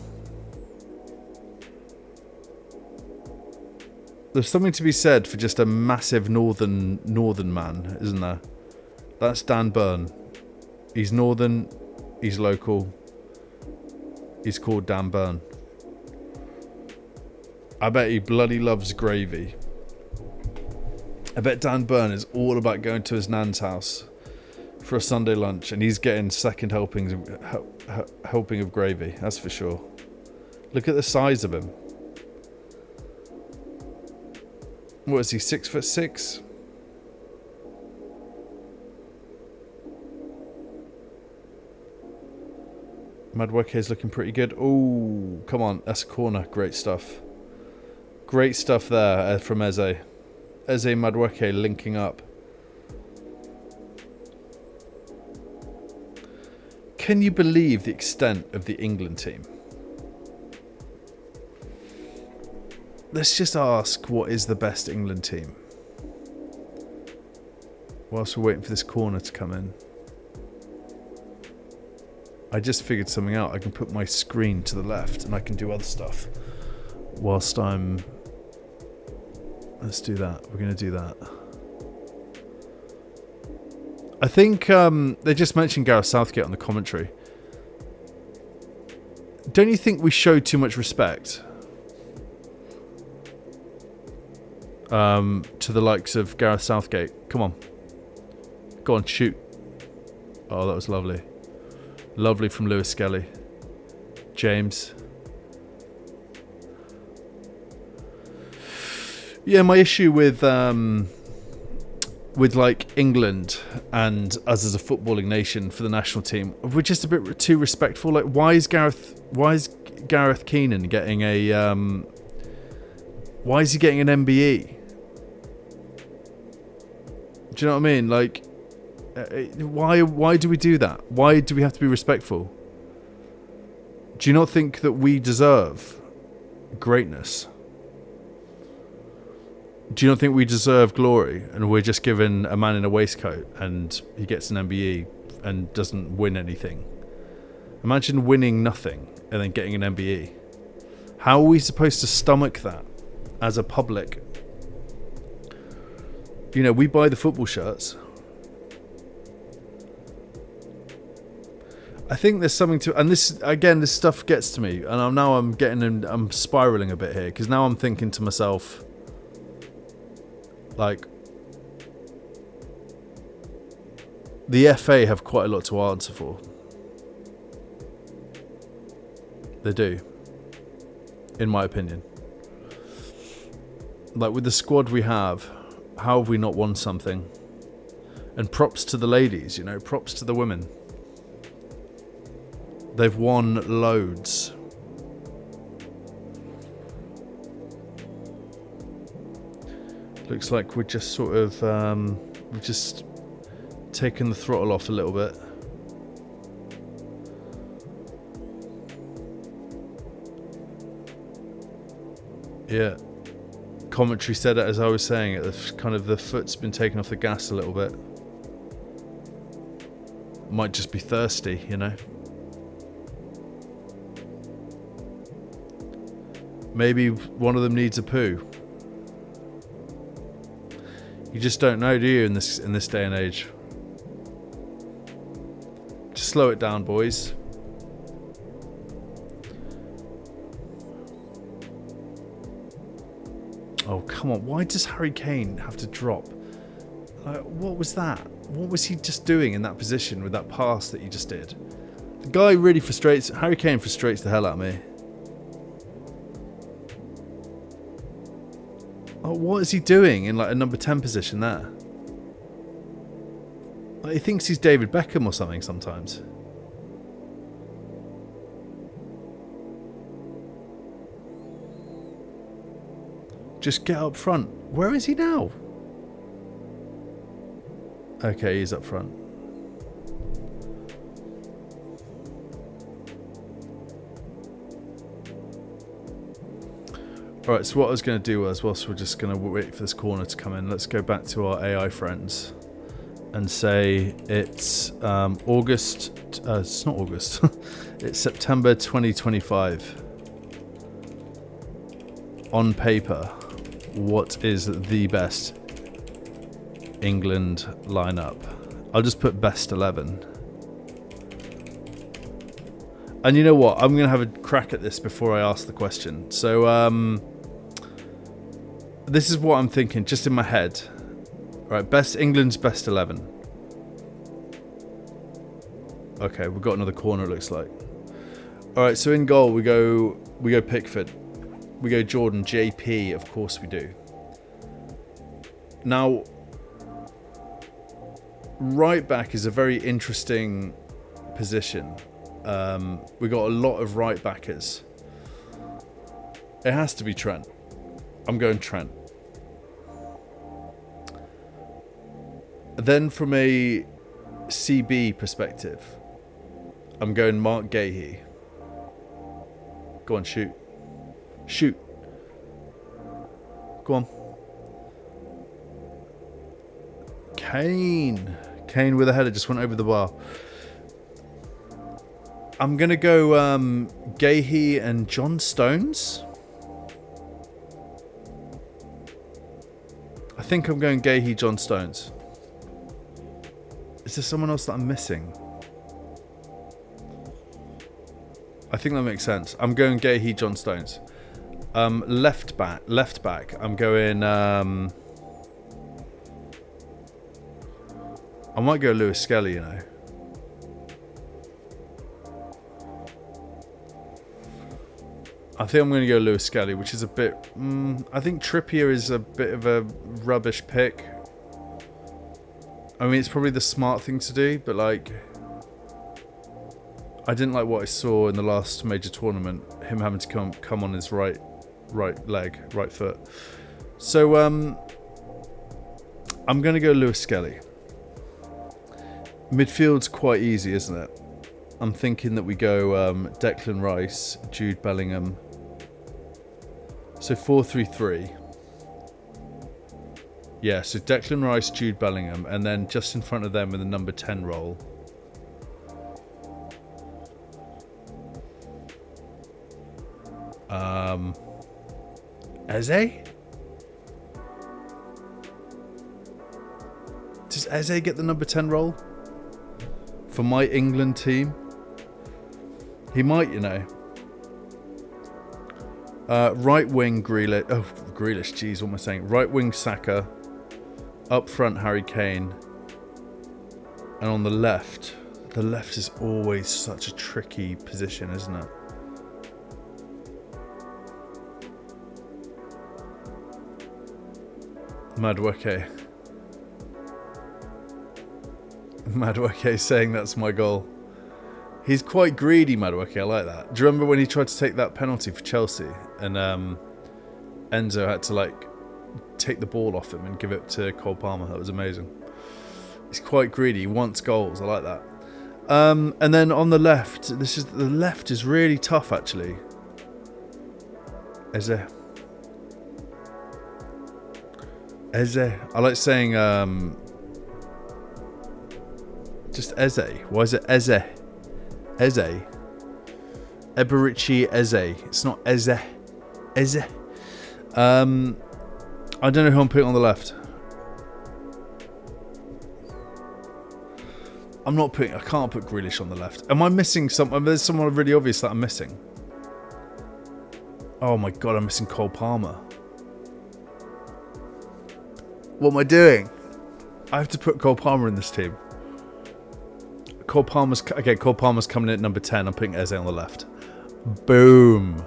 There's something to be said for just a massive northern man, isn't there? That's Dan Burn. He's northern, he's local, he's called Dan Burn. I bet he bloody loves gravy. I bet Dan Burn is all about going to his nan's house for a Sunday lunch and he's getting second helping of gravy, that's for sure. Look at the size of him. What is he, 6'6"? Madweke is looking pretty good. Oh, come on. That's a corner. Great stuff. Great stuff there from Eze. Eze Madweke linking up. Can you believe the extent of the England team? Let's just ask, what is the best England team? Whilst we're waiting for this corner to come in. I just figured something out. I can put my screen to the left and I can do other stuff whilst I'm... Let's do that. We're going to do that. I think they just mentioned Gareth Southgate on the commentary. Don't you think we showed too much respect to the likes of Gareth Southgate? Come on. Go on, shoot. Oh, that was lovely. Lovely from Lewis Skelly. James. Yeah, my issue with like England and us as a footballing nation for the national team, we're just a bit too respectful. Like, why is Gareth Keenan getting a why is he getting an MBE? Do you know what I mean? Like, why do we do that? Why do we have to be respectful? Do you not think that we deserve greatness? Do you not think we deserve glory and we're just given a man in a waistcoat and he gets an MBE and doesn't win anything? Imagine winning nothing and then getting an MBE. How are we supposed to stomach that as a public? You know, we buy the football shirts. I think there's something to, and this again, this stuff gets to me, and I'm spiraling a bit here because now I'm thinking to myself, like, the FA have quite a lot to answer for. They do, in my opinion. Like, with the squad we have, how have we not won something? And props to the ladies, you know, props to the women. They've won loads. Looks like we're just sort of, we've just taken the throttle off a little bit. Yeah. Commentary said it as I was saying it, the foot's been taken off the gas a little bit. Might just be thirsty, you know. Maybe one of them needs a poo. You just don't know, do you, in this day and age? Just slow it down, boys. Oh, come on. Why does Harry Kane have to drop? What was that? What was he just doing in that position with that pass that he just did? The guy really frustrates... Harry Kane frustrates the hell out of me. Oh, what is he doing in like a number 10 position there? Like, he thinks he's David Beckham or something sometimes. Just get up front. Where is he now? Okay, he's up front. Alright, so what I was going to do was, whilst we're just going to wait for this corner to come in, let's go back to our AI friends and say it's August, it's not August, it's September 2025. On paper, what is the best England lineup? I'll just put best 11. And you know what? I'm going to have a crack at this before I ask the question. So, this is what I'm thinking, just in my head. Right, England's best 11. Okay, we've got another corner, it looks like. Alright, so in goal we go Pickford. We go Jordan, JP, of course we do. Now, right back is a very interesting position. We got a lot of right backers. It has to be Trent. I'm going Trent. Then from a CB perspective, I'm going Mark Gahey. Go on, shoot. Shoot. Go on. Kane. Kane with a header, just went over the bar. I'm going to go Gahey and John Stones. think I'm going Gahey, John Stones. Is there someone else that I'm missing? I think that makes sense. I'm going Gahey, John Stones. Left back. I'm going. I might go Lewis Skelly. You know. I think I'm going to go Lewis Skelly, which is a bit... I think Trippier is a bit of a rubbish pick. I mean, it's probably the smart thing to do, but like... I didn't like what I saw in the last major tournament. Him having to come on his right foot. So, I'm going to go Lewis Skelly. Midfield's quite easy, isn't it? I'm thinking that we go Declan Rice, Jude Bellingham. So 4-3-3. Yeah, so Declan Rice, Jude Bellingham, and then just in front of them in the number 10 role. Eze? Does Eze get the number 10 role? For my England team? He might, you know. Right wing Grealish. Oh, Grealish, jeez, what am I saying? Right wing Saka. Up front Harry Kane. And on the left is always such a tricky position, isn't it? Madueke saying that's my goal. He's quite greedy, Madueke. I like that. Do you remember when he tried to take that penalty for Chelsea and Enzo had to like take the ball off him and give it to Cole Palmer? That was amazing. He's quite greedy. He wants goals. I like that. And then on the left, the left is really tough actually. Eze. I like saying just Eze. Why is it Eze? Eze. Eberici Eze. It's not Eze. Eze. I don't know who I'm putting on the left. I can't put Grealish on the left. Am I missing something? There's someone really obvious that I'm missing. Oh my god, I'm missing Cole Palmer. What am I doing? I have to put Cole Palmer in this team. Cole Palmer's coming in at number 10. I'm putting Eze on the left. Boom.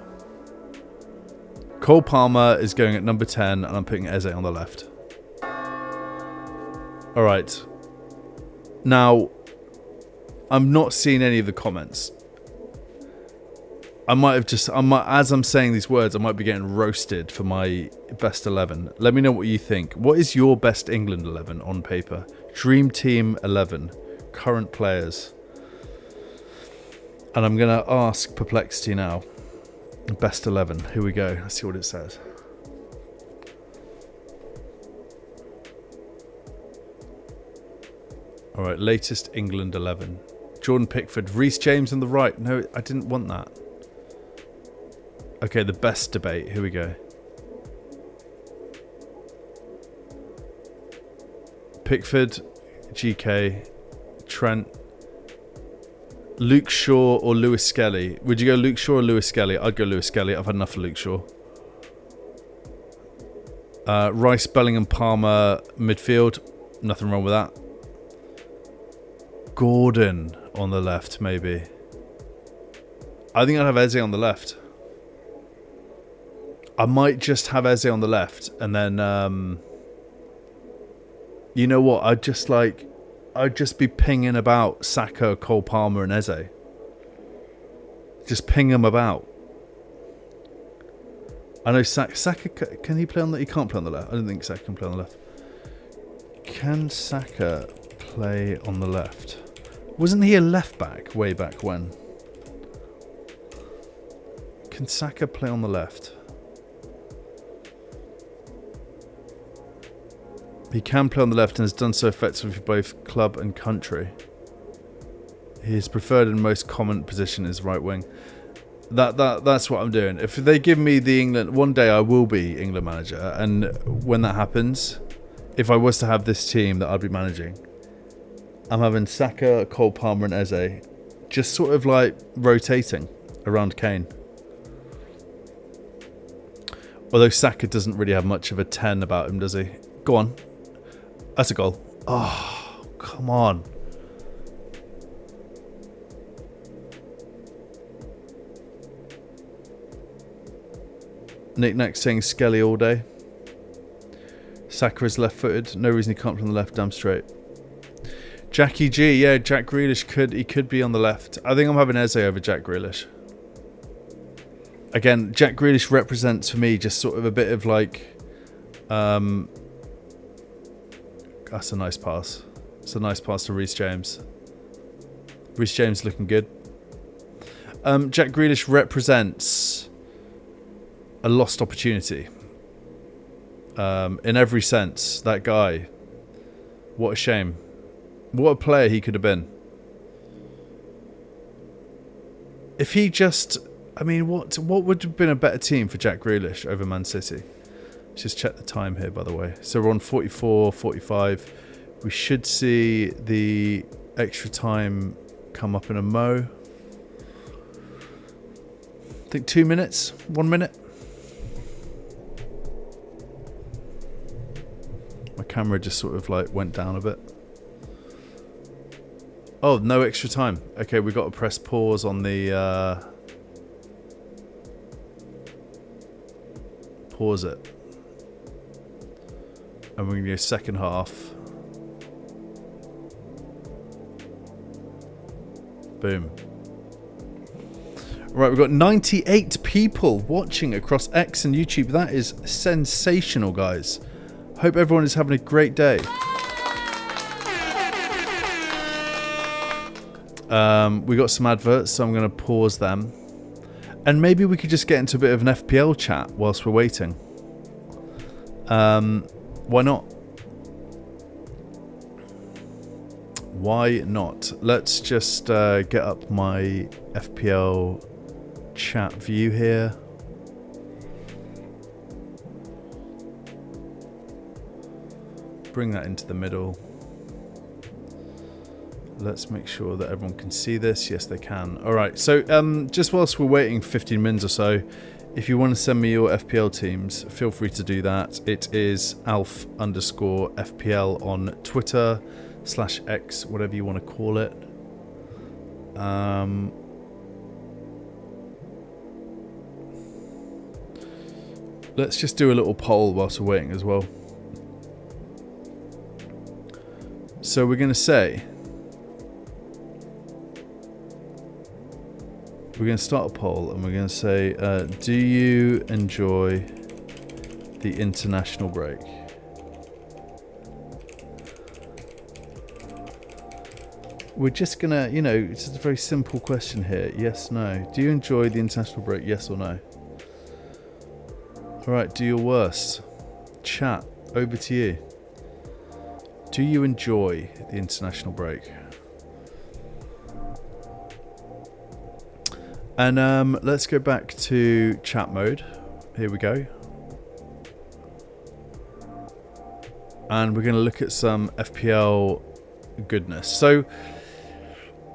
Cole Palmer is going at number 10 and I'm putting Eze on the left. Alright. Now, I'm not seeing any of the comments. As I'm saying these words, I might be getting roasted for my best 11. Let me know what you think. What is your best England 11 on paper? Dream Team 11. Current players. And I'm going to ask Perplexity now. Best 11. Here we go. Let's see what it says. Alright, latest England 11. Jordan Pickford. Reece James on the right. No, I didn't want that. Okay, the best debate. Here we go. Pickford, GK, Trent, Luke Shaw or Lewis Skelly. Would you go Luke Shaw or Lewis Skelly? I'd go Lewis Skelly. I've had enough of Luke Shaw. Rice, Bellingham, Palmer, midfield. Nothing wrong with that. Gordon on the left, maybe. I think I'd have Eze on the left. I might just have Eze on the left and then you know what, I'd just be pinging about Saka, Cole Palmer and Eze. Just ping them about. I know Saka can he play on the... He can't play on the left. I don't think Saka can play on the left. Can Saka play on the left? Wasn't he a left back way back when? Can Saka play on the left? He can play on the left and has done so effectively for both club and country. His preferred and most common position is right wing. That's what I'm doing. If they give me the England... One day I will be England manager, and when that happens, if I was to have this team that I'd be managing, I'm having Saka, Cole Palmer and Eze just sort of like rotating around Kane. Although Saka doesn't really have much of a 10 about him, does he? Go on. That's a goal. Oh, come on. Nick next saying Skelly all day. Saka is left-footed. No reason he can't play on the left, damn straight. Jackie G, yeah, Jack Grealish could be on the left. I think I'm having Eze over Jack Grealish. Again, Jack Grealish represents for me just sort of a bit of like, that's a nice pass. It's a nice pass to Reece James. Reece James looking good. Jack Grealish represents a lost opportunity. In every sense, that guy. What a shame. What a player he could have been. If he just... I mean, what would have been a better team for Jack Grealish over Man City? Let's just check the time here, by the way. So we're on 44, 45. We should see the extra time come up in a mo. I think 2 minutes, 1 minute. My camera just sort of like went down a bit. Oh, no extra time. Okay, we've got to press pause on the... Pause it. And we're going to go second half. Boom. Right, we've got 98 people watching across X and YouTube. That is sensational, guys. Hope everyone is having a great day. We got some adverts, so I'm going to pause them. And maybe we could just get into a bit of an FPL chat whilst we're waiting. Why not? Why not? Let's just get up my FPL chat view here. Bring that into the middle. Let's make sure that everyone can see this. Yes, they can. All right. So just whilst we're waiting 15 minutes or so, if you want to send me your FPL teams, feel free to do that. It is alf_FPL on Twitter /X, whatever you want to call it. Let's just do a little poll whilst we're waiting as well. So we're going to say... We're going to start a poll and we're going to say, do you enjoy the international break? We're just going to, you know, it's just a very simple question here. Yes, no. Do you enjoy the international break? Yes or no? All right, do your worst. Chat, over to you. Do you enjoy the international break? And let's go back to chat mode. Here we go. And we're going to look at some FPL goodness. So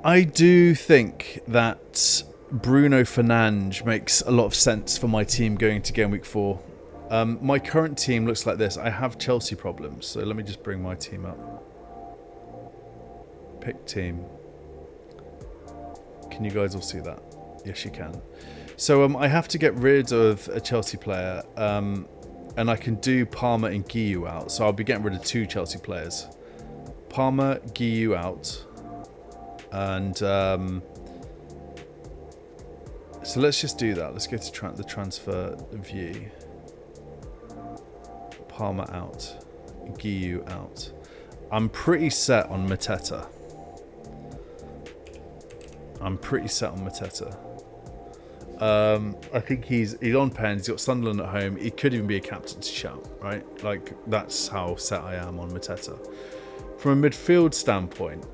I do think that Bruno Fernandes makes a lot of sense for my team going into game week 4. My current team looks like this. I have Chelsea problems. So let me just bring my team up. Pick team. Can you guys all see that? Yes, you can. So I have to get rid of a Chelsea player, and I can do Palmer and Guiu out. So I'll be getting rid of 2 Chelsea players. Palmer, Guiu out. And so let's just do that. Let's go to the transfer view. Palmer out. Guiu out. I'm pretty set on Mateta. I think he's on pen. He's got Sunderland at home. He could even be a captain's shout, right? Like, that's how set I am on Mateta. From a midfield standpoint,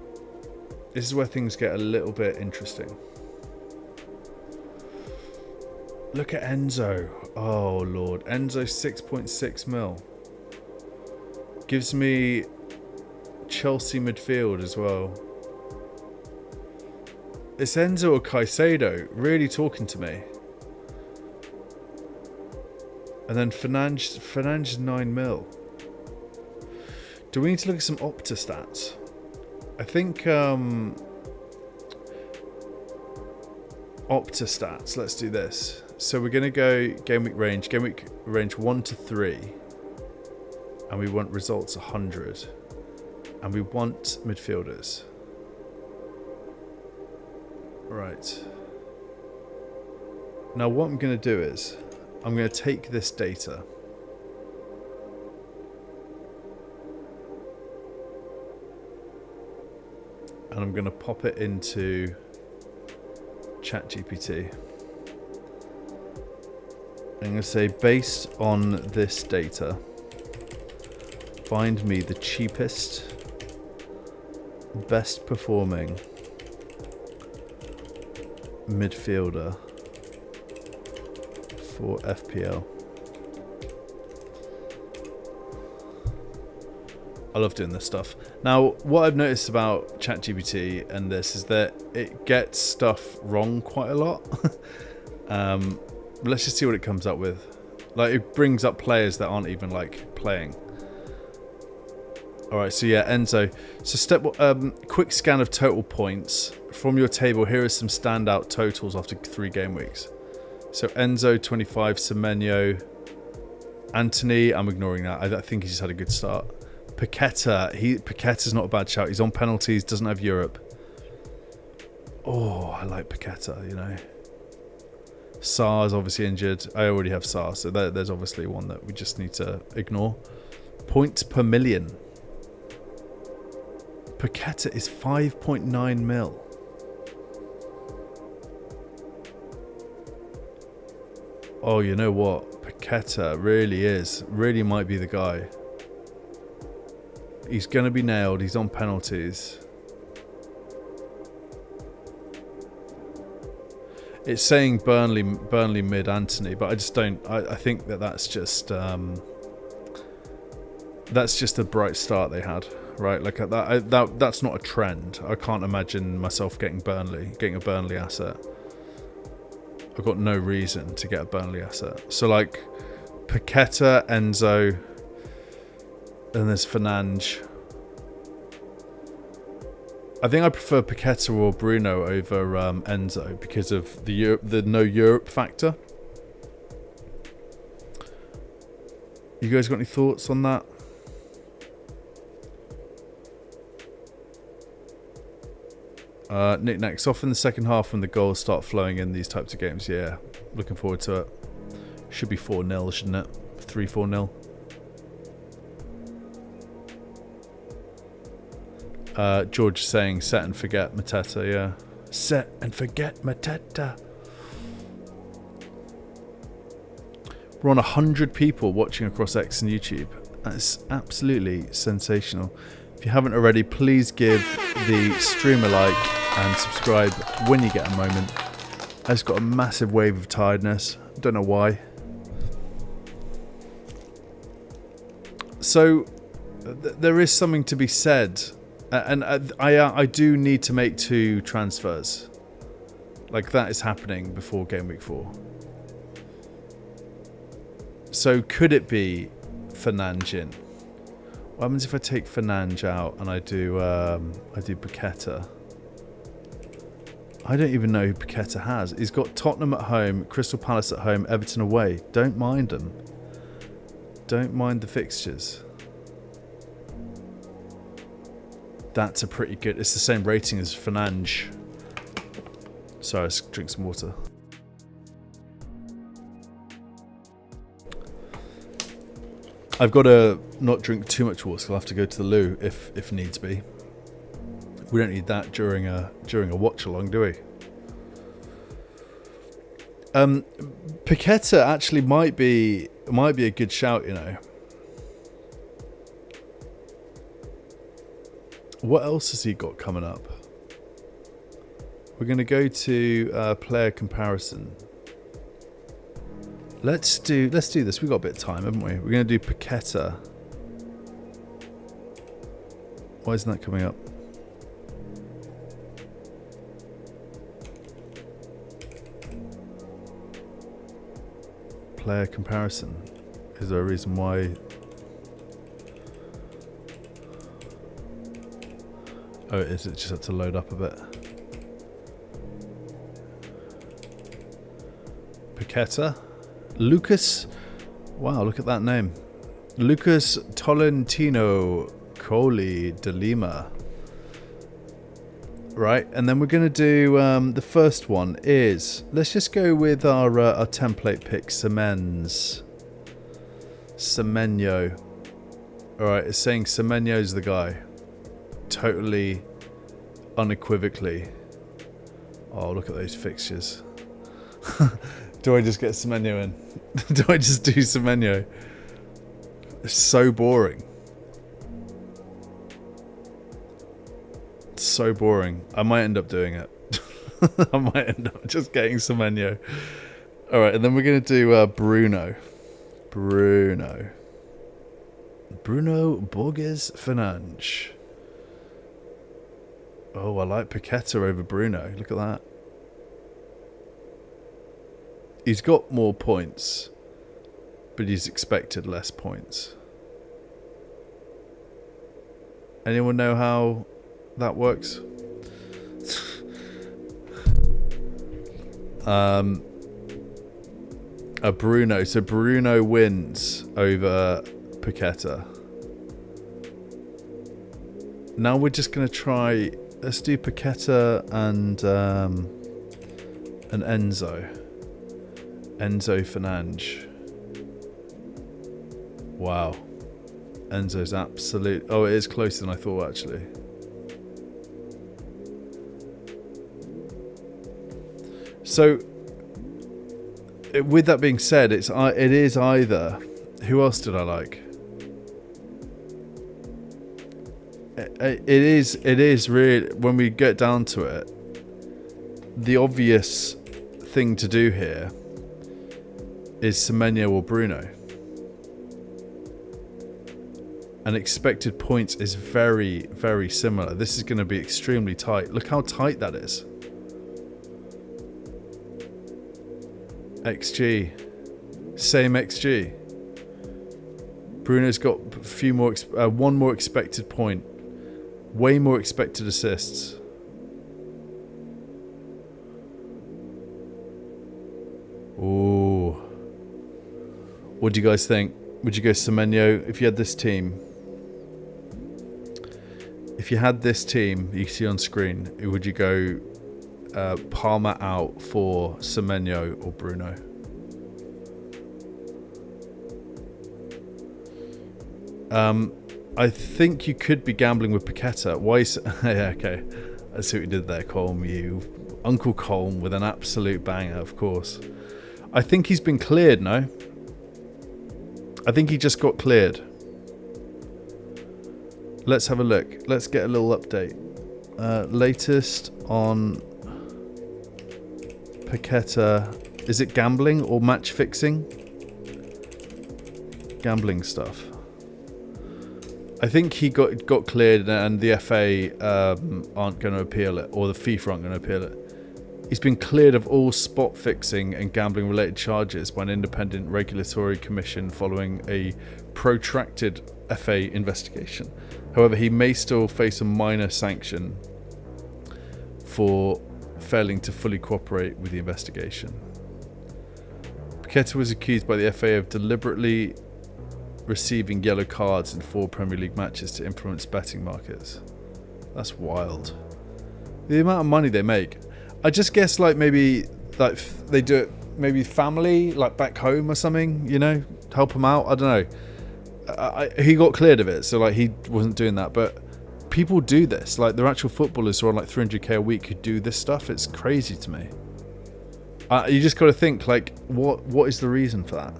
this is where things get a little bit interesting. Look at Enzo. Oh, Lord. Enzo, 6.6 mil. Gives me Chelsea midfield as well. It's Enzo or Caicedo really talking to me. And then Fernandes 9 mil. Do we need to look at some Opta stats? I think Opta stats, let's do this. So we're going to go game week range 1 to 3. And we want results 100. And we want midfielders. Right. Now what I'm going to do is, I'm going to take this data. And I'm going to pop it into ChatGPT. I'm going to say, based on this data, find me the cheapest, best performing midfielder for FPL. I love doing this stuff. Now, what I've noticed about ChatGPT and this is that it gets stuff wrong quite a lot. Let's just see what it comes up with. Like, it brings up players that aren't even like playing. All right, so yeah, Enzo. So quick scan of total points from your table. Here are some standout totals after 3 game weeks. So Enzo 25, Semenyo, Anthony. I'm ignoring that. I think he just had a good start. Paqueta's not a bad shout. He's on penalties. Doesn't have Europe. Oh, I like Paqueta. You know, Sarr's obviously injured. I already have Sarr, so there's obviously one that we just need to ignore. Points per million. Paqueta is 5.9 mil. Oh, you know what? Paqueta really might be the guy. He's going to be nailed. He's on penalties. It's saying Burnley mid Anthony, but I just don't. I think that's just a bright start they had, right? Like that's not a trend. I can't imagine myself getting a Burnley asset. I've got no reason to get a Burnley asset. So like Paqueta, Enzo. And there's Fernandes. I think I prefer Paqueta or Bruno over Enzo because of the no Europe factor. You guys got any thoughts on that? Knick-knacks off in the second half when the goals start flowing in these types of games. Yeah, looking forward to it. Should be 4-0, shouldn't it? 3-4-0. George saying set and forget Mateta, yeah. Set and forget Mateta. We're on 100 people watching across X and YouTube. That's absolutely sensational. If you haven't already, please give the stream a like and subscribe when you get a moment. I just got a massive wave of tiredness. Don't know why. So there is something to be said. And I do need to make 2 transfers. Like, that is happening before game week 4. So could it be Fernandes in? What happens if I take Fernandes out and I do Paqueta? I don't even know who Paqueta has. He's got Tottenham at home, Crystal Palace at home, Everton away. Don't mind them. Don't mind the fixtures. That's a pretty good... It's the same rating as Fernandes. Sorry, let's drink some water. I've got to not drink too much water, so I'll have to go to the loo if needs be. We don't need that during a watch along, do we? Paqueta actually might be a good shout, you know. What else has he got coming up? We're going to go to player comparison. Let's do this. We've got a bit of time, haven't we? We're going to do Paqueta. Why isn't that coming up? Player comparison. Is there a reason why? Oh, it is. It just had to load up a bit. Paqueta. Lucas. Wow, look at that name. Lucas Tolentino Coley de Lima. Right, and then we're going to do the first one is, let's just go with our template pick, Semenyo. Alright, it's saying Semenyo's the guy. Totally, unequivocally. Oh, look at those fixtures. Do I just get Semenyo in? Do I just do Semenyo? It's so boring. It's so boring. I might end up doing it. I might end up just getting Semenyo. Alright, and then we're going to do Bruno. Bruno Borges Fernandes. Oh, I like Paqueta over Bruno. Look at that. He's got more points, but he's expected less points. Anyone know how that works? Bruno. So Bruno wins over Paqueta. Now we're just going to try. Let's do Paqueta and Enzo. Enzo Fernandes. Wow. Enzo's absolute. Oh, it is closer than I thought, actually. So, with that being said, it is either. Who else did I like? It is really, when we get down to it, the obvious thing to do here is Semenyo or Bruno. And expected points is very, very similar. This is going to be extremely tight. Look how tight that is. XG. Same XG. Bruno's got a few more, one more expected point. Way more expected assists. Ooh. What do you guys think? Would you go Semenyo if you had this team? If you had this team you see on screen, would you go Palmer out for Semenyo or Bruno? I think you could be gambling with Paqueta. Why? Yeah, okay. I see what you did there, Colm. You, Uncle Colm, with an absolute banger, of course. I think he's been cleared, no? I think he just got cleared. Let's have a look. Let's get a little update. Latest on Paqueta. Is it gambling or match fixing? Gambling stuff. I think he got cleared and the FA aren't going to appeal it, or the FIFA aren't going to appeal it. He's been cleared of all spot fixing and gambling related charges by an independent regulatory commission following a protracted FA investigation. However, he may still face a minor sanction for failing to fully cooperate with the investigation. Paqueta was accused by the FA of deliberately receiving yellow cards in 4 Premier League matches to influence betting markets. That's wild. The amount of money they make. I just guess like maybe like they do it maybe family like back home or something, you know, help them out. I don't know. He got cleared of it, so like he wasn't doing that. But people do this. Like they're actual footballers who are on like 300k a week who do this stuff. It's crazy to me. You just got to think like what is the reason for that?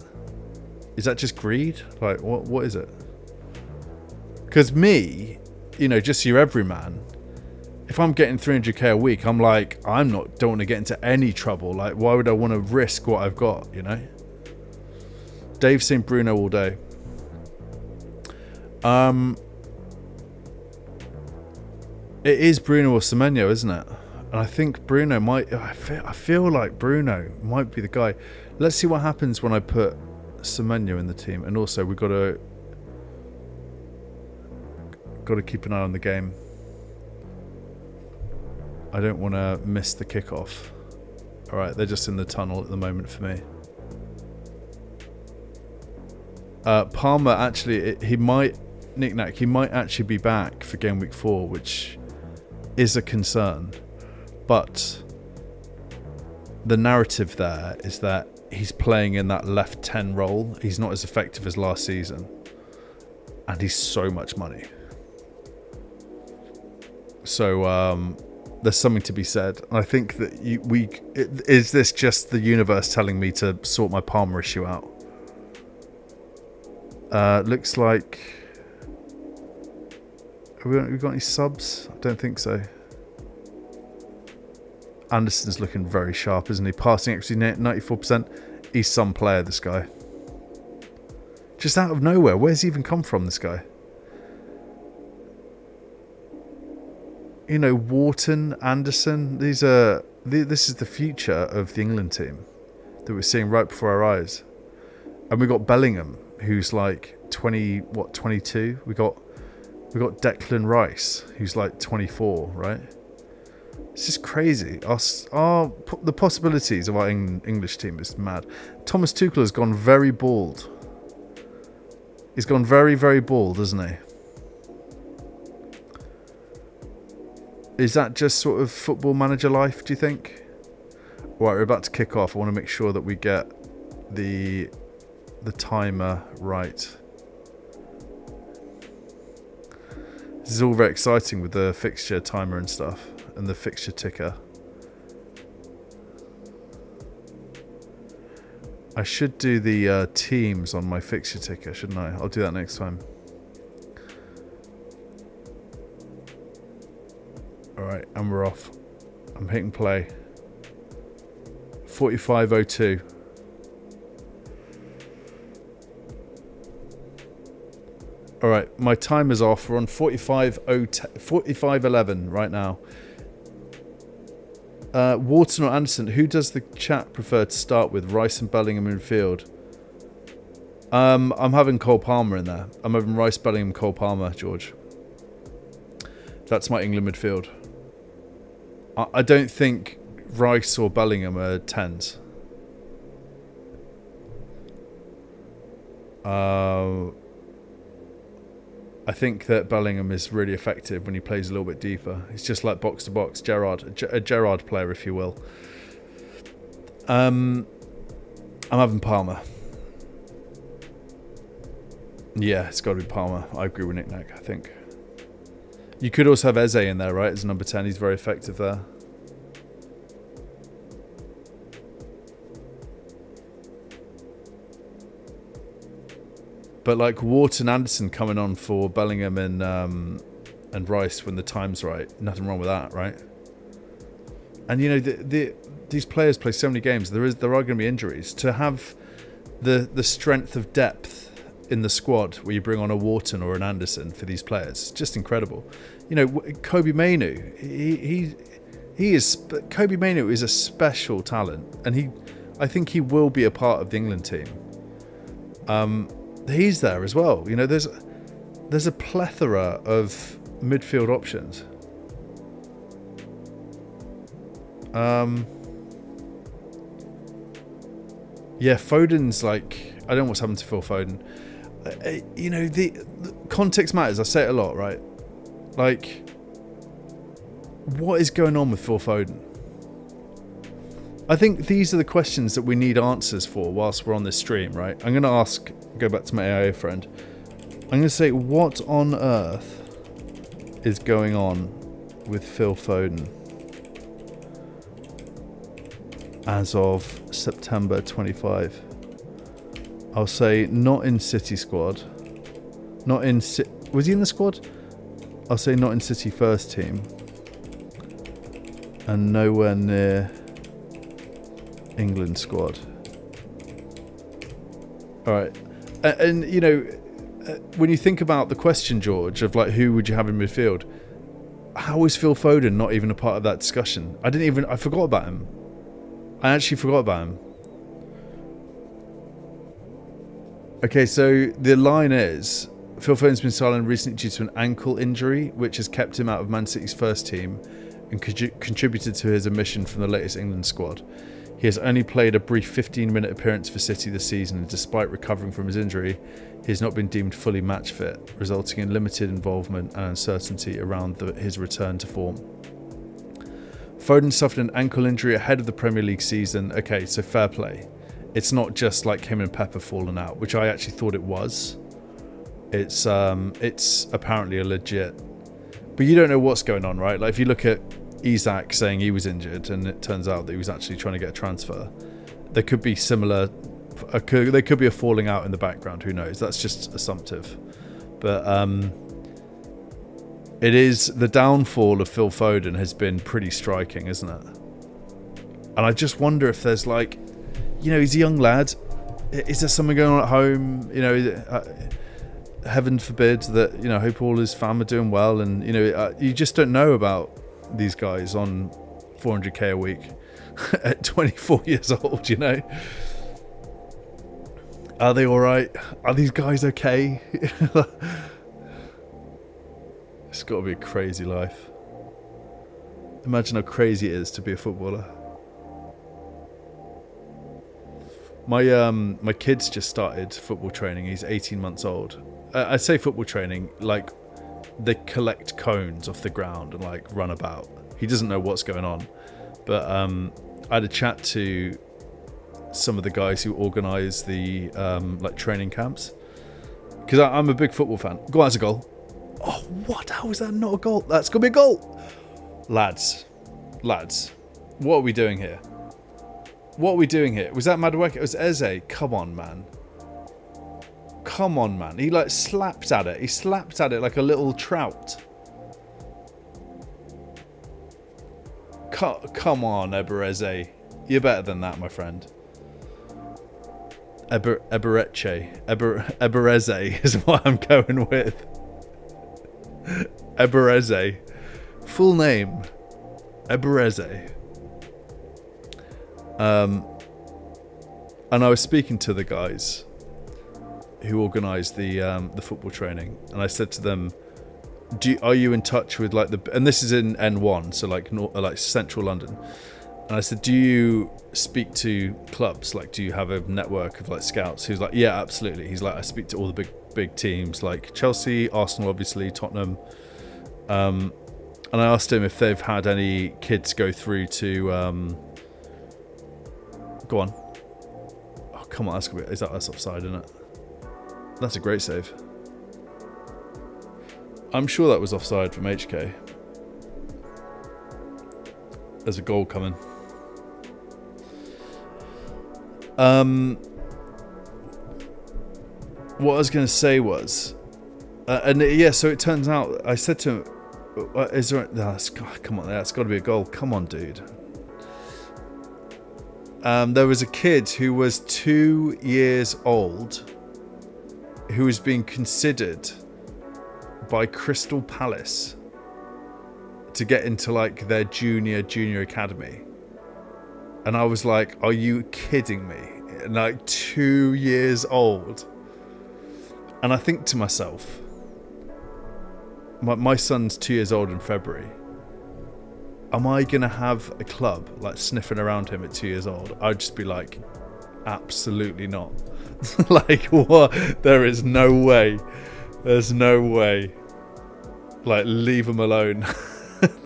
Is that just greed? Like what is it? Because me, you know, just your everyman. If I'm getting 300k a week, I'm like, don't want to get into any trouble. Like, why would I want to risk what I've got, you know? Dave's saying Bruno all day. It is Bruno or Semenyo, isn't it? And I think Bruno might... I feel like Bruno might be the guy. Let's see what happens when I put Semenyo in the team. And also, we've got to keep an eye on the game. I don't want to miss the kickoff. All right, they're just in the tunnel at the moment for me. Palmer, actually, he might actually be back for game week 4, which is a concern. But the narrative there is that he's playing in that left 10 role. He's not as effective as last season. And he's so much money. So there's something to be said. And I think that is this just the universe telling me to sort my Palmer issue out? Looks like... Have we got any subs? I don't think so. Anderson's looking very sharp, isn't he? Passing actually 94%. He's some player, this guy. Just out of nowhere. Where's he even come from, this guy? You know, Wharton, Anderson. This is the future of the England team that we're seeing right before our eyes. And we got Bellingham, who's like 22. We got Declan Rice, who's like 24, right? It's just crazy. The possibilities of our English team is mad. Thomas Tuchel has gone very bald. He's gone very, very bald, hasn't he? Is that just sort of football manager life, do you think? Right, we're about to kick off. I want to make sure that we get the timer right. This is all very exciting with the fixture timer and stuff, and the fixture ticker. I should do the teams on my fixture ticker, shouldn't I? I'll do that next time. Alright, and we're off. I'm hitting play. 45:02. Alright, my timer's off. We're on 45:11 right now. Wharton or Anderson, who does the chat prefer to start with? Rice and Bellingham in midfield. I'm having Cole Palmer in there. I'm having Rice, Bellingham, Cole Palmer, George. That's my England midfield. I don't think Rice or Bellingham are 10s. I think that Bellingham is really effective when he plays a little bit deeper. He's just like box to box, a Gerrard player, if you will. I'm having Palmer. Yeah, it's got to be Palmer. I agree with Nick Nack, I think. You could also have Eze in there, right, as number 10. He's very effective there. But like Wharton, Anderson coming on for Bellingham and Rice when the time's right. Nothing wrong with that, right? And you know these players play so many games. There are going to be injuries. To have the strength of depth in the squad where you bring on a Wharton or an Anderson for these players, it's just incredible. You know, Kobe Mainoo, Kobe Mainoo is a special talent, and I think he will be a part of the England team. He's there as well. You know, there's a plethora of midfield options. Yeah, Foden's like, I don't know what's happened to Phil Foden. You know, the context matters. I say it a lot, right? Like, what is going on with Phil Foden? I think these are the questions that we need answers for whilst we're on this stream, right? I'm going to go back to my AIA friend. I'm going to say, what on earth is going on with Phil Foden as of September 25? I'll say not in City squad. Was he in the squad? I'll say not in City first team. And nowhere near England squad. All right. And you know, when you think about the question, George, of like who would you have in midfield, How is Phil Foden not even a part of that discussion? I forgot about him. I actually forgot about him. Okay, so the line is, Phil Foden's been silent recently due to an ankle injury, which has kept him out of Man City's first team and contributed to his omission from the latest England squad. He has only played a brief 15-minute appearance for City this season, and despite recovering from his injury, he has not been deemed fully match fit, resulting in limited involvement and uncertainty around his return to form. Foden suffered an ankle injury ahead of the Premier League season. Okay, so fair play. It's not just like him and Pep have fallen out, which I actually thought it was. It's apparently a legit. But you don't know what's going on, right? Like if you look at Isak saying he was injured and it turns out that he was actually trying to get a transfer, there could be similar. There could be a falling out in the background. Who knows? That's just assumptive. But it is the downfall of Phil Foden has been pretty striking, isn't it? And I just wonder if there's like, he's a young lad. Is there something going on at home? Heaven forbid that, hope all his fam are doing well. And, you just don't know about these guys on 400k a week at 24 years old, Are they all right? Are these guys okay? It's got to be a crazy life. Imagine how crazy it is to be a footballer. My kid's just started football training. He's 18 months old. I say football training, like they collect cones off the ground and like run about. He doesn't know what's going on. But I had a chat to some of the guys who organise the like training camps, because I'm a big football fan. Go on, that's a goal. Oh, what? How is that not a goal? That's gonna be a goal. Lads, what are we doing here? Was that Madueke? It was Eze. Come on, man. He like slapped at it. He slapped at it like a little trout. Come on, Ebereze. You're better than that, my friend. Ebereze is what I'm going with. Ebereze. Full name. Ebereze. And I was speaking to the guys who organised the football training, and I said to them, are you in touch with like and this is in N1, so like central London, and I said, do you speak to clubs, like do you have a network of like scouts? He's like, yeah, absolutely. He's like, I speak to all the big teams like Chelsea, Arsenal, obviously, Tottenham, and I asked him if they've had any kids go through to go on. Oh, come on, that's offside, isn't it? That's a great save. I'm sure that was offside from HK. There's a goal coming. What I was going to say was, so it turns out, I said to him, is there, come on, that's got to be a goal. Come on, dude. There was a kid who was 2 years old who was being considered by Crystal Palace to get into like their junior academy, and I was like, are you kidding me? Like 2 years old. And I think to myself, my son's 2 years old in February. Am I gonna have a club like sniffing around him at 2 years old? I'd just be like, absolutely not. Like, what? There is no way. There's no way. Like, leave him alone.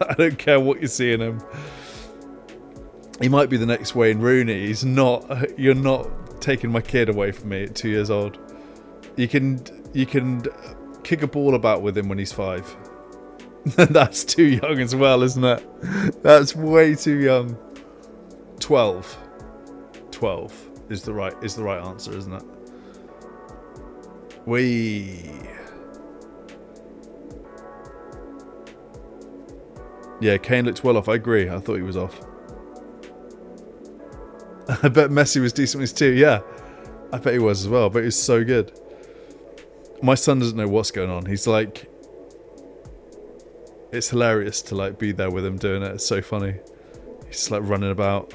I don't care what you see in him. He might be the next Wayne Rooney. He's not. You're not taking my kid away from me at 2 years old. You can kick a ball about with him when he's 5. That's too young as well, isn't it? That's way too young. 12 is the right answer, isn't it? Yeah, Kane looked well off. I agree. I thought he was off. I bet Messi was decent with his 2. Yeah, I bet he was as well. But he was so good. My son doesn't know what's going on. He's like, It's hilarious to like be there with him doing it. It's so funny. He's just like running about.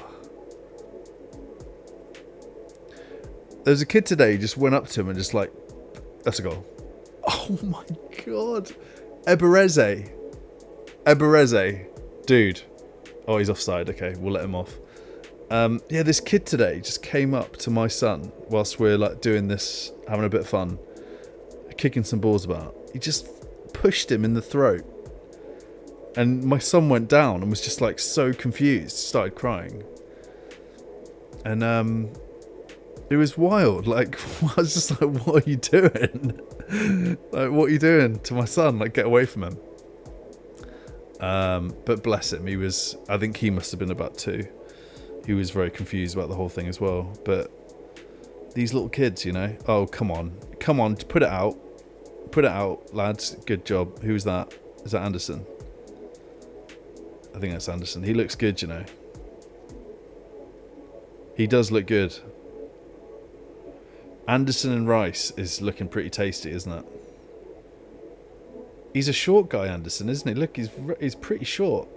There was a kid today who just went up to him and just like, that's a goal. Oh my god. Ebereze. Dude. Oh, he's offside. Okay, we'll let him off. Yeah, this kid today just came up to my son whilst we're like doing this, having a bit of fun, kicking some balls about. He just pushed him in the throat. And my son went down and was just like so confused, started crying. And it was wild. Like, I was just like, what are you doing? Like, what are you doing to my son? Like, get away from him. But bless him, I think he must have been about 2. He was very confused about the whole thing as well. But these little kids, you know, oh, come on, put it out, lads. Good job. Who's that? Is that Anderson? I think that's Anderson. He looks good, you know. He does look good. Anderson and Rice is looking pretty tasty, isn't it? He's a short guy, Anderson, isn't he? Look, he's pretty short.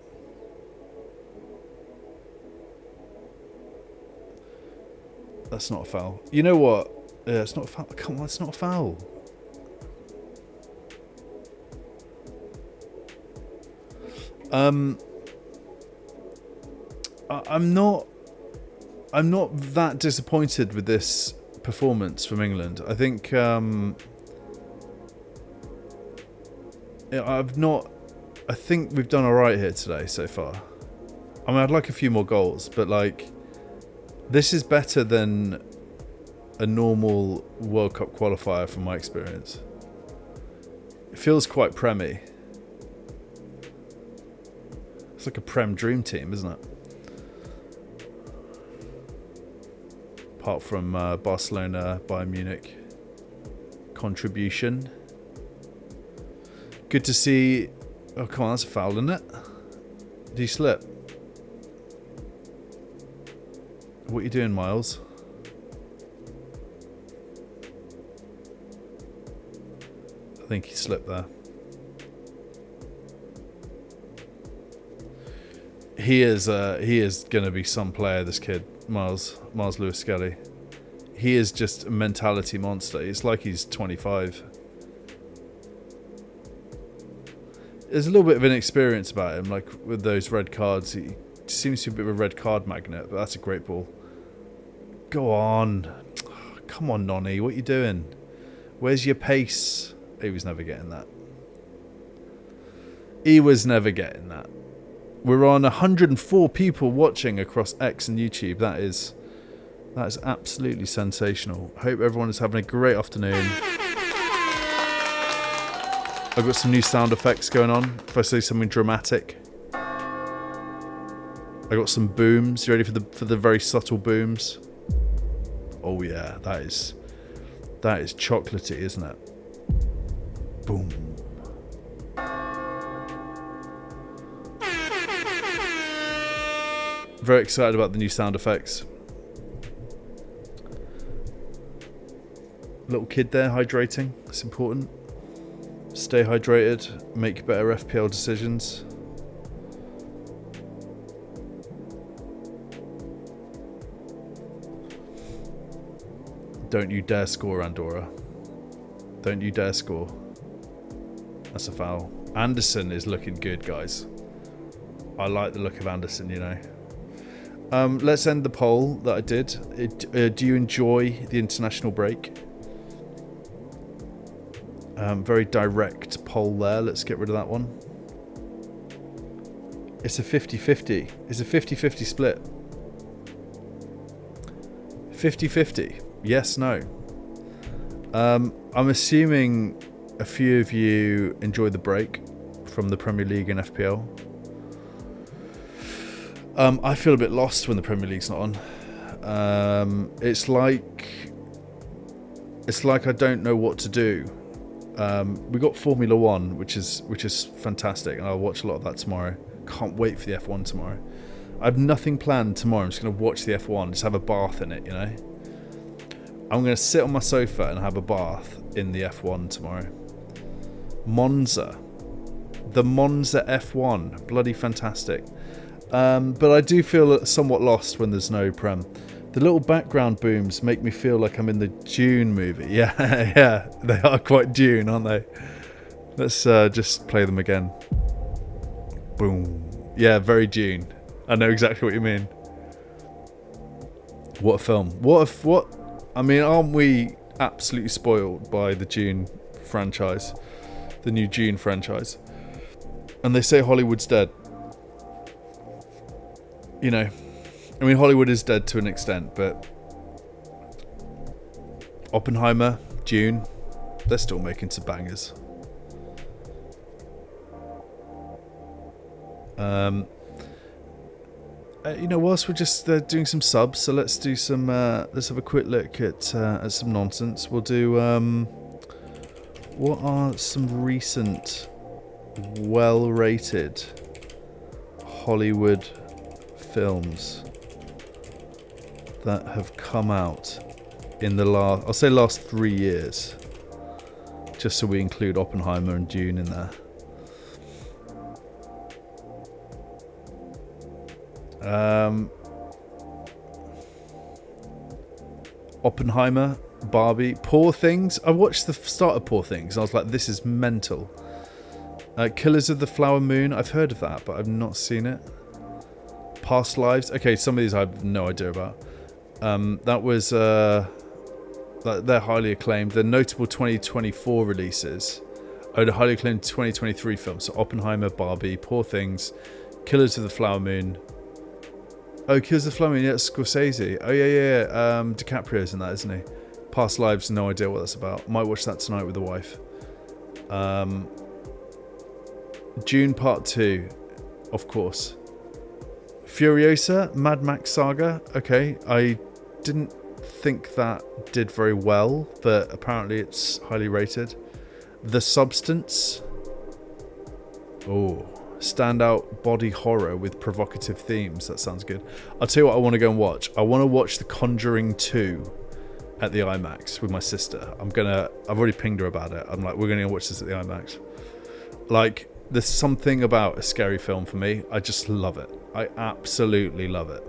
That's not a foul. You know what? Yeah, it's not a foul. Come on, it's not a foul. I'm not that disappointed with this performance from England. I think I think we've done all right here today so far. I mean, I'd like a few more goals, but like, this is better than a normal World Cup qualifier from my experience. It feels quite Prem-y. It's like a Prem dream team, isn't it? Apart from Barcelona, Bayern Munich contribution. Good to see. Oh, come on, that's a foul, isn't it? Did he slip? What are you doing, Miles? I think he slipped there. He is going to be some player, this kid, Miles Lewis Skelly. He is just a mentality monster. It's like he's 25. There's a little bit of inexperience about him, like with those red cards. He seems to be a bit of a red card magnet, but that's a great ball. Go on. Come on, Nonny. What are you doing? Where's your pace? He was never getting that. We're on 104 people watching across X and YouTube. That is absolutely sensational. Hope everyone is having a great afternoon. I've got some new sound effects going on. If I say something dramatic, I got some booms. You ready for the very subtle booms? Oh yeah, that is chocolatey, isn't it? Boom. Very excited about the new sound effects. Little kid there hydrating. It's important. Stay hydrated. Make better FPL decisions. Don't you dare score, Andorra. Don't you dare score. That's a foul. Anderson is looking good, guys. I like the look of Anderson, you know. Let's end the poll that I did. Do you enjoy the international break? Very direct poll there. Let's get rid of that one. It's a 50-50. It's a 50-50 split. 50-50. Yes, no. I'm assuming a few of you enjoy the break from the Premier League and FPL. I feel a bit lost when the Premier League's not on. It's like I don't know what to do. We got Formula One, which is fantastic, and I'll watch a lot of that tomorrow. Can't wait for the F1 tomorrow. I have nothing planned tomorrow. I'm just going to watch the F1, just have a bath in it, you know. I'm going to sit on my sofa and have a bath in the F1 tomorrow. Monza The Monza F1, bloody fantastic. But I do feel somewhat lost when there's no Prem. The little background booms make me feel like I'm in the Dune movie. Yeah, yeah, they are quite Dune, aren't they? Let's just play them again. Boom. Yeah, very Dune. I know exactly what you mean. What a film. What? I mean, aren't we absolutely spoiled by the Dune franchise? The new Dune franchise. And they say Hollywood's dead. You know, I mean, Hollywood is dead to an extent, but Oppenheimer, Dune, they're still making some bangers. You know, whilst we're just doing some subs, so let's do some. Let's have a quick look at some nonsense. We'll do. What are some recent, well-rated Hollywood films that have come out in the last, I'll say last 3 years, just so we include Oppenheimer and Dune in there. Oppenheimer, Barbie, Poor Things. I watched the start of Poor Things and I was like, this is mental. Killers of the Flower Moon, I've heard of that, but I've not seen it. Past Lives, okay, some of these I have no idea about. That was they're highly acclaimed. The notable 2024 releases. Oh, the highly acclaimed 2023 films. So Oppenheimer, Barbie, Poor Things, Killers of the Flower Moon. Oh, Killers of the Flower Moon, yeah, Scorsese. Oh, yeah. DiCaprio's in that, isn't he? Past Lives, no idea what that's about. Might watch that tonight with the wife. Dune Part 2, of course. Furiosa, Mad Max Saga. Okay, I didn't think that did very well, but apparently it's highly rated. The Substance. Oh, standout body horror with provocative themes. That sounds good. I'll tell you what I want to go and watch. I want to watch The Conjuring 2 at the IMAX with my sister. I've already pinged her about it. I'm like, we're going to watch this at the IMAX. Like, there's something about a scary film for me. I just love it. I absolutely love it.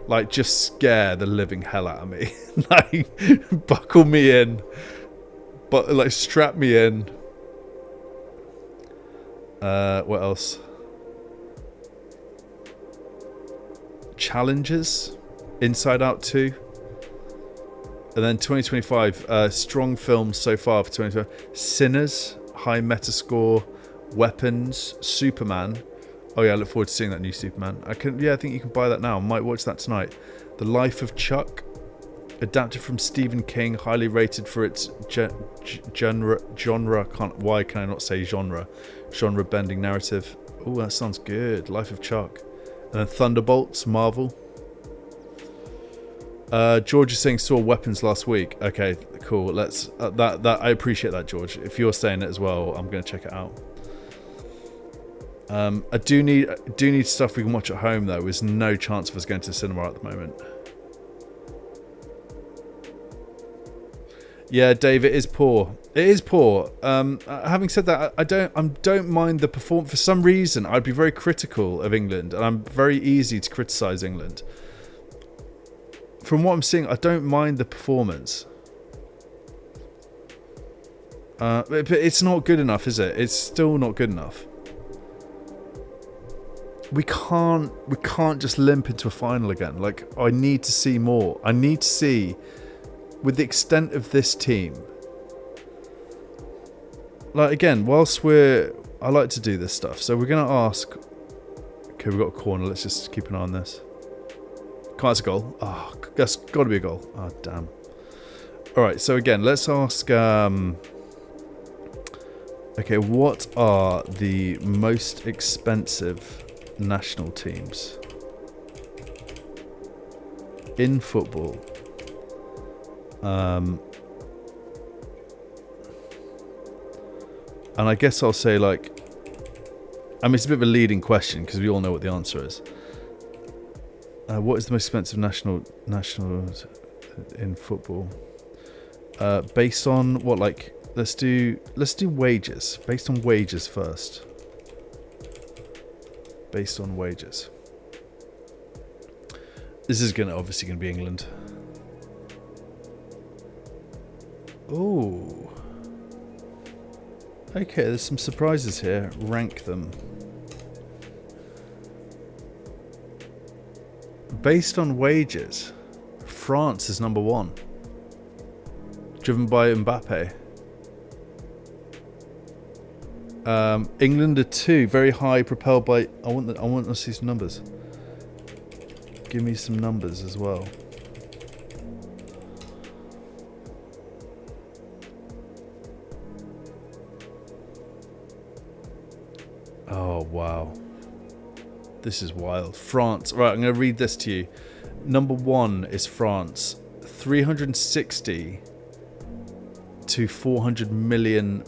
Like, just scare the living hell out of me. Like, buckle me in. But, like, strap me in. What else? Challenges. Inside Out 2. And then 2025. Strong films so far for 2025. Sinners. High Metascore. Weapons. Superman. Oh yeah, I look forward to seeing that new Superman. I think you can buy that now. I might watch that tonight. The Life of Chuck, adapted from Stephen King, highly rated for its genre. Why can I not say genre? Genre-bending narrative. Oh, that sounds good. Life of Chuck. And then Thunderbolts, Marvel. George is saying saw Weapons last week. Okay, cool. Let's that I appreciate that, George. If you're saying it as well, I'm going to check it out. I do need stuff we can watch at home though. There's no chance of us going to the cinema at the moment. Yeah, Dave, it is poor. It is poor. Having said that, I don't mind the performance. For some reason, I'd be very critical of England, and I'm very easy to criticise England. From what I'm seeing, I don't mind the performance. But it's not good enough, is it? It's still not good enough. We can't just limp into a final again. Like, I need to see more. I need to see, with the extent of this team. Like, again, I like to do this stuff. So we're going to ask. Okay, we've got a corner. Let's just keep an eye on this. That's a goal. Oh, that's got to be a goal. Oh, damn. All right. So again, let's ask. Okay, what are the most expensive national teams in football? And I guess I'll say, like, I mean, it's a bit of a leading question because we all know what the answer is. What is the most expensive national in football? Based on what? Like, let's do wages. Based on wages first. Based on wages. This is obviously going to be England. Oh. Okay, there's some surprises here. Rank them. Based on wages, France is number 1. Driven by Mbappe. England are 2, very high, propelled by. I want to see some numbers. Give me some numbers as well. Oh wow, this is wild. France. Right, I'm going to read this to you. Number 1 is France, 360 to 400 million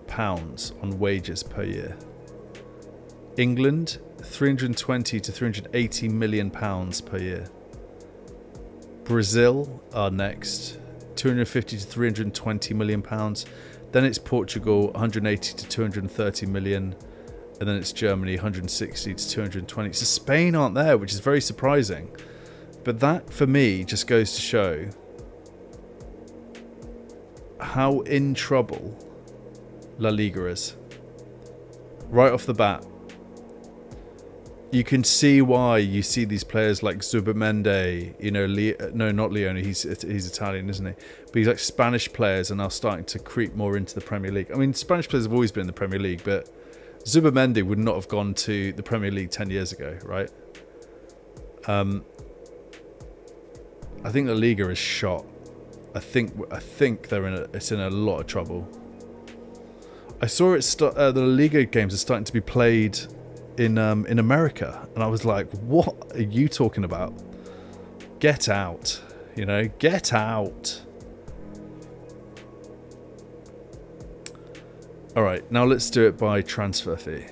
pounds on wages per year. England, 320 to 380 million pounds per year. Brazil are next, 250 to 320 million pounds. Then it's Portugal, 180 to 230 million. And then it's Germany, 160 to 220. So Spain aren't there, which is very surprising. But that, for me, just goes to show how in trouble La Liga is. Right off the bat. You can see why you see these players like Zubimendi, no, not Leone, he's Italian, isn't he? But he's like Spanish players are now starting to creep more into the Premier League. I mean, Spanish players have always been in the Premier League, but Zubimendi would not have gone to the Premier League 10 years ago, right? I think La Liga is shot. I think it's in a lot of trouble. I saw the La Liga games are starting to be played in America, and I was like, what are you talking about? Get out, get out. All right, now let's do it by transfer fee.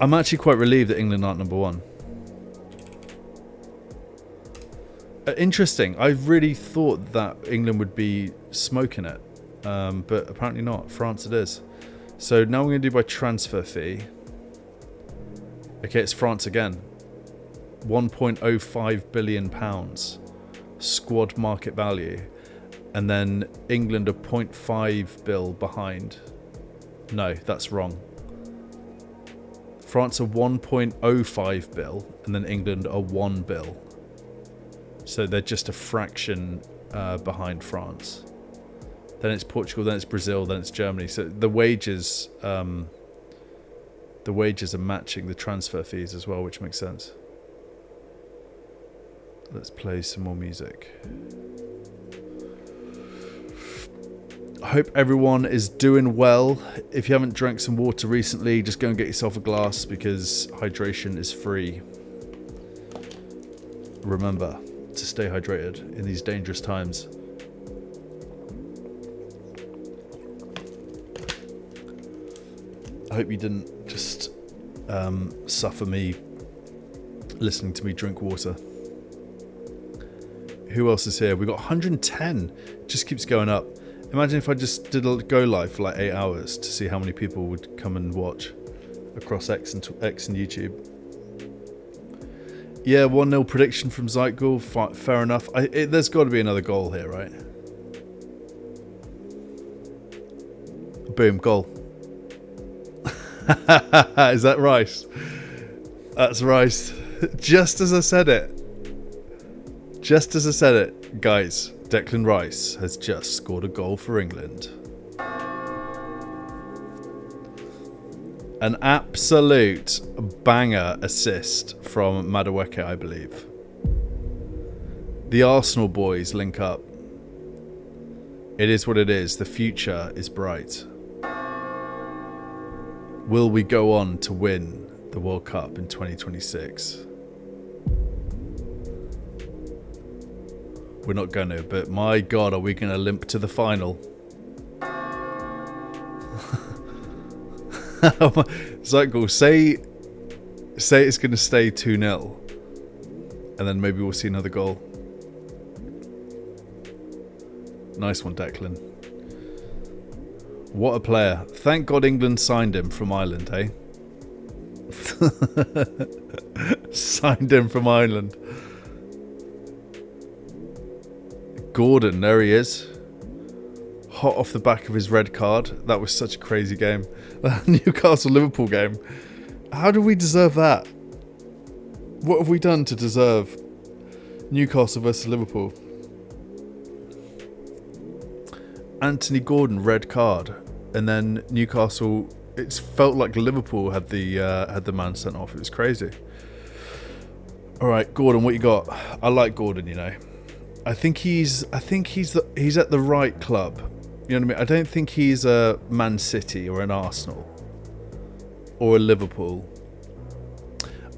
I'm actually quite relieved that England aren't number 1. Interesting. I really thought that England would be smoking it, but apparently not. France it is. So now we're going to do by transfer fee. Okay, it's France again. £1.05 billion squad market value. And then England are 0.5 bill behind. No, that's wrong. France are 1.05 bill, and then England are 1 bill. So they're just a fraction behind France. Then it's Portugal, then it's Brazil, then it's Germany. So the wages are matching the transfer fees as well, which makes sense. Let's play some more music. I hope everyone is doing well. If you haven't drank some water recently, just go and get yourself a glass because hydration is free. Remember to stay hydrated in these dangerous times. I hope you didn't just suffer me listening to me drink water. Who else is here? We got 110. It just keeps going up. Imagine if I just did a go live for like 8 hours to see how many people would come and watch across X and YouTube. Yeah, 1-0 prediction from Zeitgul. Fair enough. There's got to be another goal here, right? Boom, goal. Is that Rice? That's Rice. Just as I said it. Just as I said it, guys. Declan Rice has just scored a goal for England. An absolute banger assist from Madueke, I believe. The Arsenal boys link up. It is what it is. The future is bright. Will we go on to win the World Cup in 2026? We're not going to, but my God, are we going to limp to the final? Zeitgul, say it's going to stay 2-0. And then maybe we'll see another goal. Nice one, Declan. What a player. Thank God England signed him from Ireland, eh? Signed him from Ireland. Gordon, there he is. Hot off the back of his red card. That was such a crazy game. Newcastle-Liverpool game. How do we deserve that? What have we done to deserve Newcastle versus Liverpool? Anthony Gordon, red card. And then Newcastle... It felt like Liverpool had the man sent off. It was crazy. All right, Gordon, what you got? I like Gordon, you know. I think he's at the right club. You know what I mean? I don't think he's a Man City or an Arsenal or a Liverpool.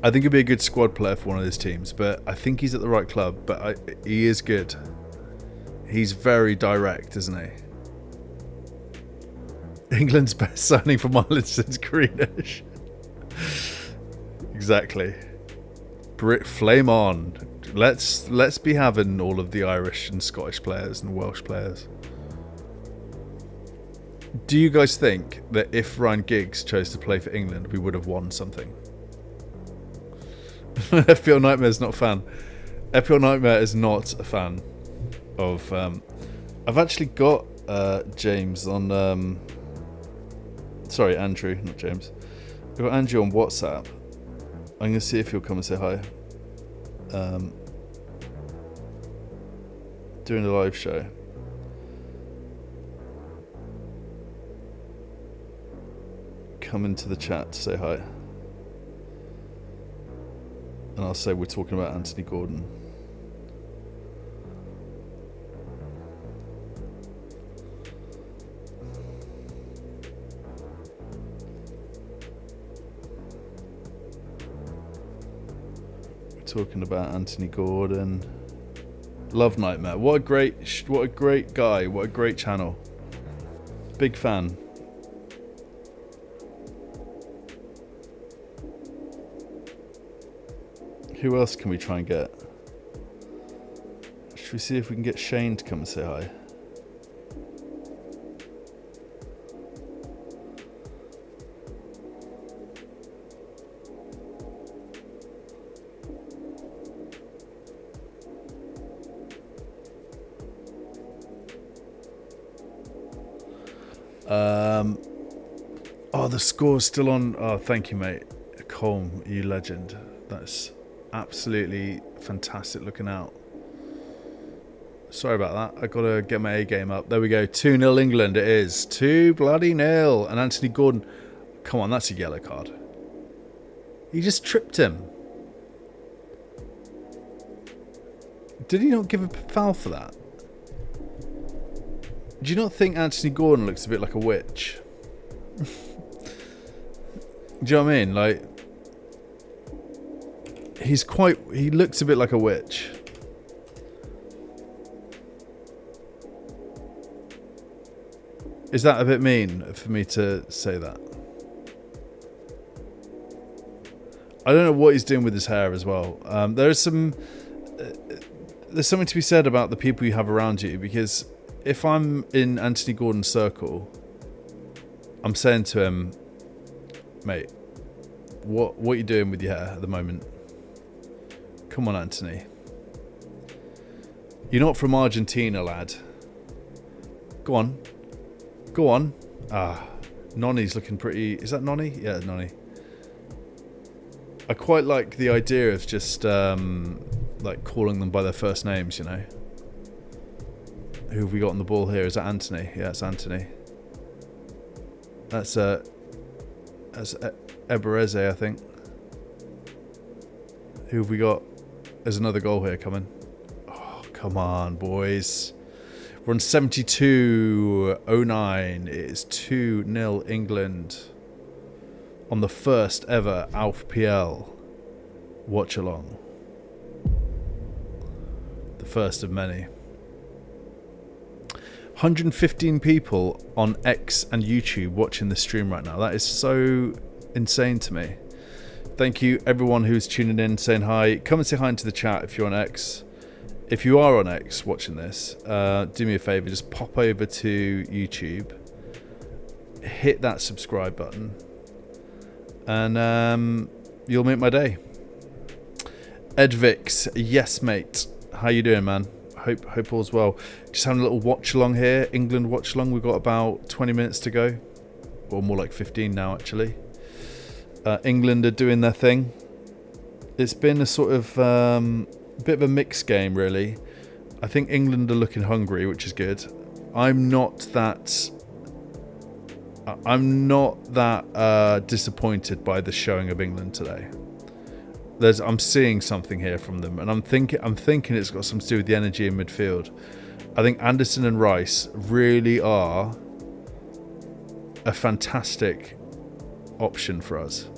I think he'd be a good squad player for one of those teams, but I think he's at the right club. But he is good. He's very direct, isn't he? England's best signing from Ireland since Greenish. Exactly. Brit flame on. Let's be having all of the Irish and Scottish players and Welsh players. Do you guys think that if Ryan Giggs chose to play for England, we would have won something? FPL Nightmare's not a fan. FPL Nightmare is not a fan of... I've actually got James on... sorry, Andrew, not James. I've got Andrew on WhatsApp. I'm going to see if he'll come and say hi. Doing a live show. Come into the chat to say hi. And I'll say we're talking about Anthony Gordon. We're talking about Anthony Gordon. Love Nightmare. What a great guy. What a great channel. Big fan. Who else can we try and get? Should we see if we can get Shane to come and say hi? Oh, the score's still on. Oh, thank you, mate. Colm, you legend. That's absolutely fantastic looking out. Sorry about that. I got to get my A game up. There we go. 2-0 England it is. 2-0. And Anthony Gordon. Come on, that's a yellow card. He just tripped him. Did he not give a foul for that? Do you not think Anthony Gordon looks a bit like a witch? Do you know what I mean? Like, he looks a bit like a witch. Is that a bit mean for me to say that? I don't know what he's doing with his hair as well. There's something to be said about the people you have around you, because if I'm in Anthony Gordon's circle, I'm saying to him, mate, what are you doing with your hair at the moment? Come on, Anthony. You're not from Argentina, lad. Go on. Go on. Ah, Nonny's looking pretty... Is that Nonny? Yeah, Nonny. I quite like the idea of just like calling them by their first names, you know. Who have we got on the ball here? Is that Anthony? Yeah, it's Anthony. That's Ebereze, I think. Who have we got? There's another goal here coming. Oh, come on, boys. We're on 72.09. It is 2-0 England on the first ever ALF-PL watch along. The first of many. 115 people on X and YouTube watching the stream right now. That is so insane to me. Thank you everyone who's tuning in, saying hi. Come and say hi into the chat if you're on X. If you are on X watching this, do me a favor, just pop over to YouTube hit that subscribe button, and you'll make my day. Edvix, yes mate, how you doing, man? Hope all's well. Just having a little watch along here, England watch along. We've got about 20 minutes to go, or more like 15 now actually. England are doing their thing. It's been a sort of bit of a mixed game really. I think England are looking hungry, which is good. I'm not that disappointed by the showing of England today. I'm seeing something here from them, and I'm thinking it's got something to do with the energy in midfield. I think Anderson and Rice really are a fantastic option for us.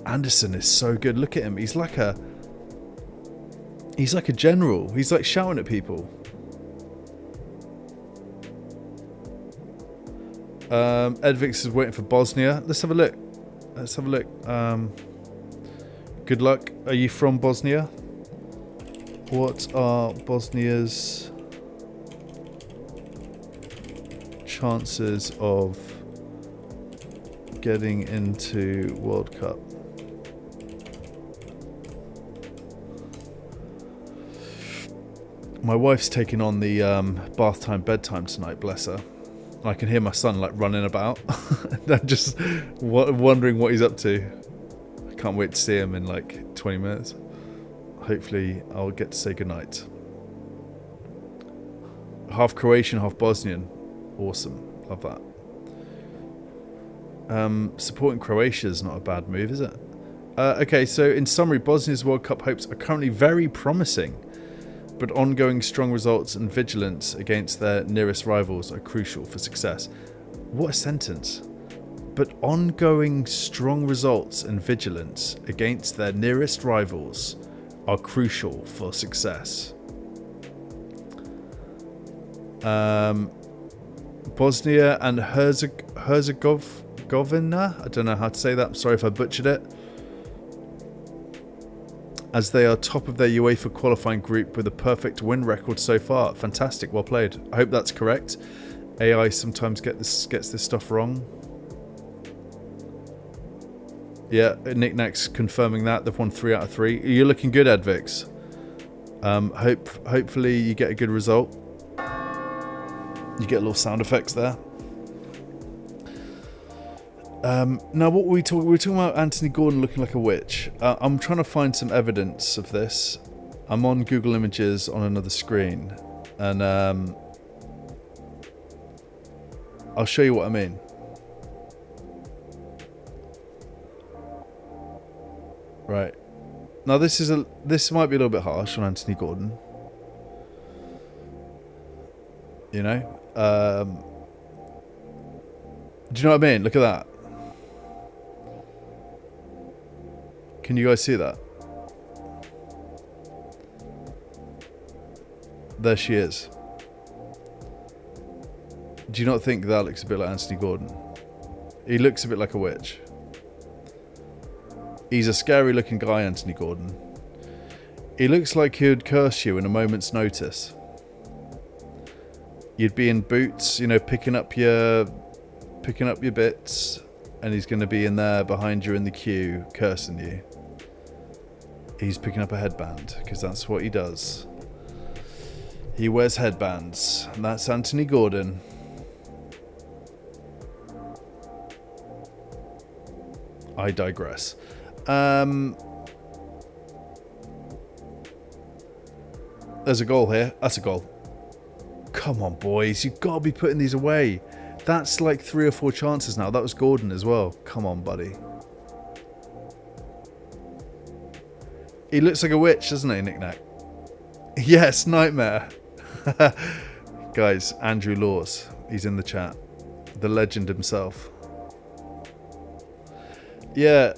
Anderson is so good. Look at him. He's like a general. He's like shouting at people. Edvix is waiting for Bosnia. Let's have a look. Good luck. Are you from Bosnia? What are Bosnia's chances of getting into World Cup? My wife's taking on the bath time bedtime tonight, bless her. I can hear my son like running about. I'm just wondering what he's up to. I can't wait to see him in like 20 minutes. Hopefully I'll get to say goodnight. Half Croatian, half Bosnian. Awesome. Love that. Supporting Croatia is not a bad move, is it? Okay, so in summary, Bosnia's World Cup hopes are currently very promising, but ongoing strong results and vigilance against their nearest rivals are crucial for success. What a sentence. But ongoing strong results and vigilance against their nearest rivals are crucial for success. Bosnia and Herzegovina, I don't know how to say that, I'm sorry if I butchered it, as they are top of their UEFA qualifying group with a perfect win record so far. Fantastic, well played. I hope that's correct. AI sometimes gets this stuff wrong. Yeah, Knickknack's confirming that. They've won 3 out of 3. You're looking good, Edvix. Hopefully you get a good result. You get little sound effects there. Now, what were we talking? We were talking about Anthony Gordon looking like a witch. I'm trying to find some evidence of this. I'm on Google Images on another screen, and I'll show you what I mean. Right. Now, this might be a little bit harsh on Anthony Gordon. You know? Do you know what I mean? Look at that. Can you guys see that? There she is. Do you not think that looks a bit like Anthony Gordon? He looks a bit like a witch. He's a scary looking guy, Anthony Gordon. He looks like he would curse you in a moment's notice. You'd be in boots, you know, picking up your bits, and he's going to be in there behind you in the queue cursing you. He's picking up a headband, because that's what he does. He wears headbands, and that's Anthony Gordon. I digress. There's a goal here. That's a goal. Come on, boys. You've got to be putting these away. That's like 3 or 4 chances now. That was Gordon as well. Come on, buddy. He looks like a witch, doesn't he, Knick-Knack? Yes, nightmare. Guys, Andrew Laws. He's in the chat. The legend himself. Yeah,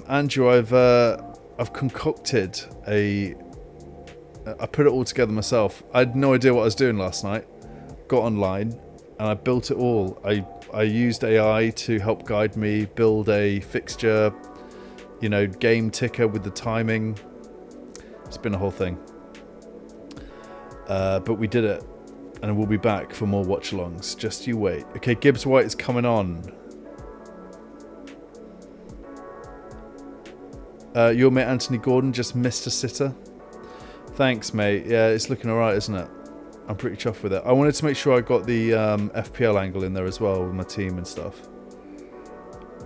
Andrew, I've concocted I put it all together myself. I had no idea what I was doing last night. Got online and I built it all. I used AI to help guide me build a fixture, you know, game ticker with the timing. It's been a whole thing. But we did it. And we'll be back for more watch-alongs. Just you wait. Okay, Gibbs White is coming on. Your mate Anthony Gordon just missed a sitter. Thanks, mate. Yeah, it's looking alright, isn't it? I'm pretty chuffed with it. I wanted to make sure I got the FPL angle in there as well with my team and stuff.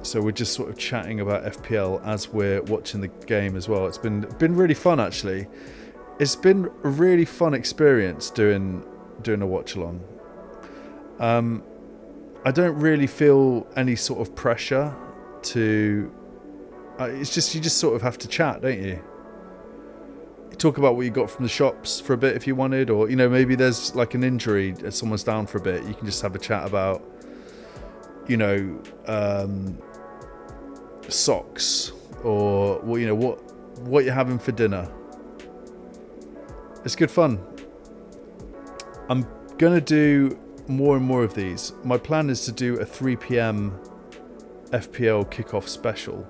So we're just sort of chatting about FPL as we're watching the game as well. It's been really fun, actually. It's been a really fun experience doing a watch-along. I don't really feel any sort of pressure to... it's just, you just sort of have to chat, don't you? You talk about what you got from the shops for a bit if you wanted, or, you know, maybe there's like an injury, someone's down for a bit, you can just have a chat about, you know, socks, or, well, you know, what you're having for dinner. It's good fun. I'm going to do more and more of these. My plan is to do a 3 p.m. FPL kickoff special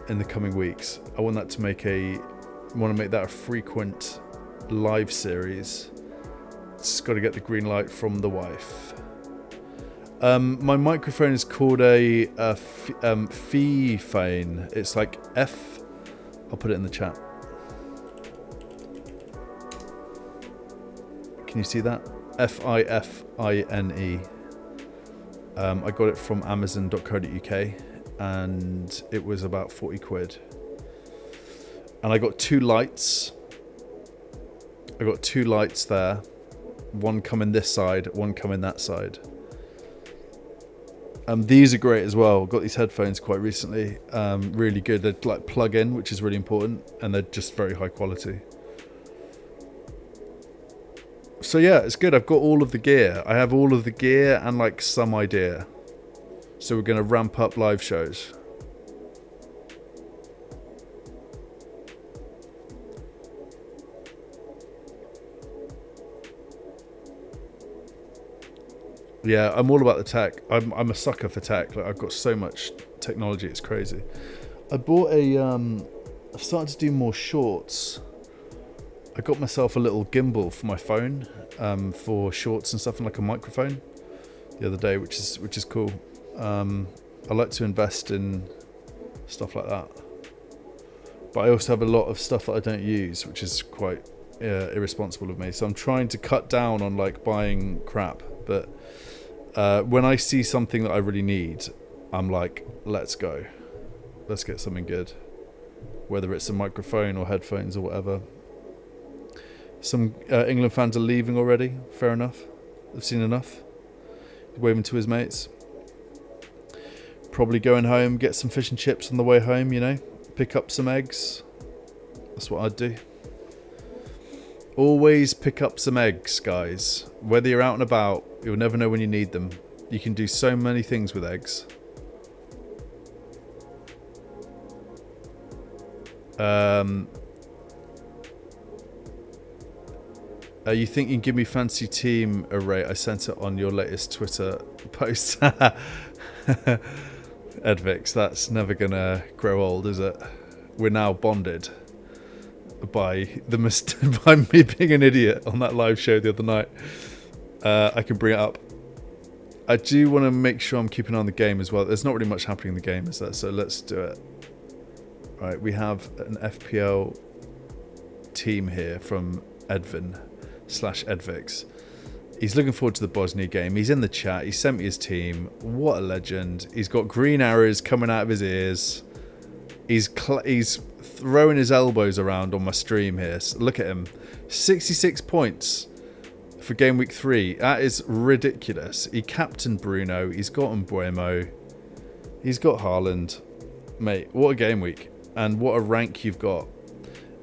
in the coming weeks. I want that to make that a frequent live series. Just got to get the green light from the wife. My microphone is called a Fee phone. It's like F. I'll put it in the chat. Can you see that? Fifine. I got it from Amazon.co.uk and it was about 40 quid. And I got 2 lights. I got 2 lights there. One coming this side, one coming that side. These are great as well. Got these headphones quite recently. Really good. They're like plug in, which is really important, and they're just very high quality. So yeah, it's good. I've got all of the gear. I have all of the gear and like some idea. So we're going to ramp up live shows. Yeah, I'm all about the tech. I'm a sucker for tech. Like, I've got so much technology, it's crazy. I bought I've started to do more shorts. I got myself a little gimbal for my phone, for shorts and stuff, and like a microphone the other day, which is cool. I like to invest in stuff like that. But I also have a lot of stuff that I don't use, which is quite irresponsible of me. So I'm trying to cut down on like buying crap, but when I see something that I really need, I'm like, let's go. Let's get something good. Whether it's a microphone or headphones or whatever. Some England fans are leaving already. Fair enough. They've seen enough. He's waving to his mates. Probably going home, get some fish and chips on the way home, you know. Pick up some eggs. That's what I'd do. Always pick up some eggs, guys. Whether you're out and about, you'll never know when you need them. You can do so many things with eggs. You think you can give me fancy team array? I sent it on your latest Twitter post. Edvix, that's never gonna grow old, is it? We're now bonded by by me being an idiot on that live show the other night. I can bring it up. I do want to make sure I'm keeping on the game as well. There's not really much happening in the game, is there? So let's do it. Right, we have an FPL team here from Edvin/Edvix. He's looking forward to the Bosnia game. He's in the chat. He sent me his team. What a legend. He's got green arrows coming out of his ears. He's throwing his elbows around on my stream here. So look at him. 66 points for game week 3. That is ridiculous. He captained Bruno. He's got Mbuemo. He's got Haaland. Mate, what a game week. And what a rank you've got.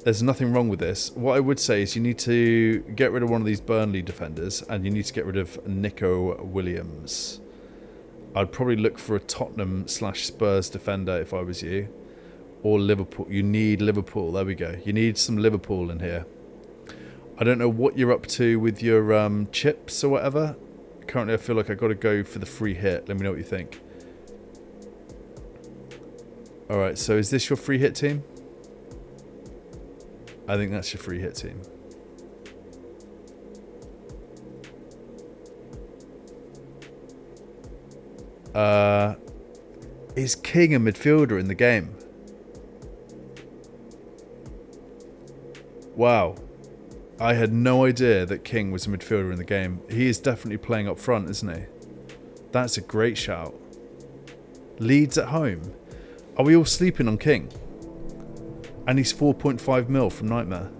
There's nothing wrong with this. What I would say is you need to get rid of one of these Burnley defenders, and you need to get rid of Nico Williams. I'd probably look for a Tottenham/Spurs defender if I was you. Or Liverpool. You need Liverpool. There we go. You need some Liverpool in here. I don't know what you're up to with your chips or whatever. Currently, I feel like I've got to go for the free hit. Let me know what you think. Alright, so is this your free hit team? I think that's your free hit team. Is King a midfielder in the game? Wow. I had no idea that King was a midfielder in the game. He is definitely playing up front, isn't he? That's a great shout. Leeds at home. Are we all sleeping on King? And he's 4.5 mil from Nightmare.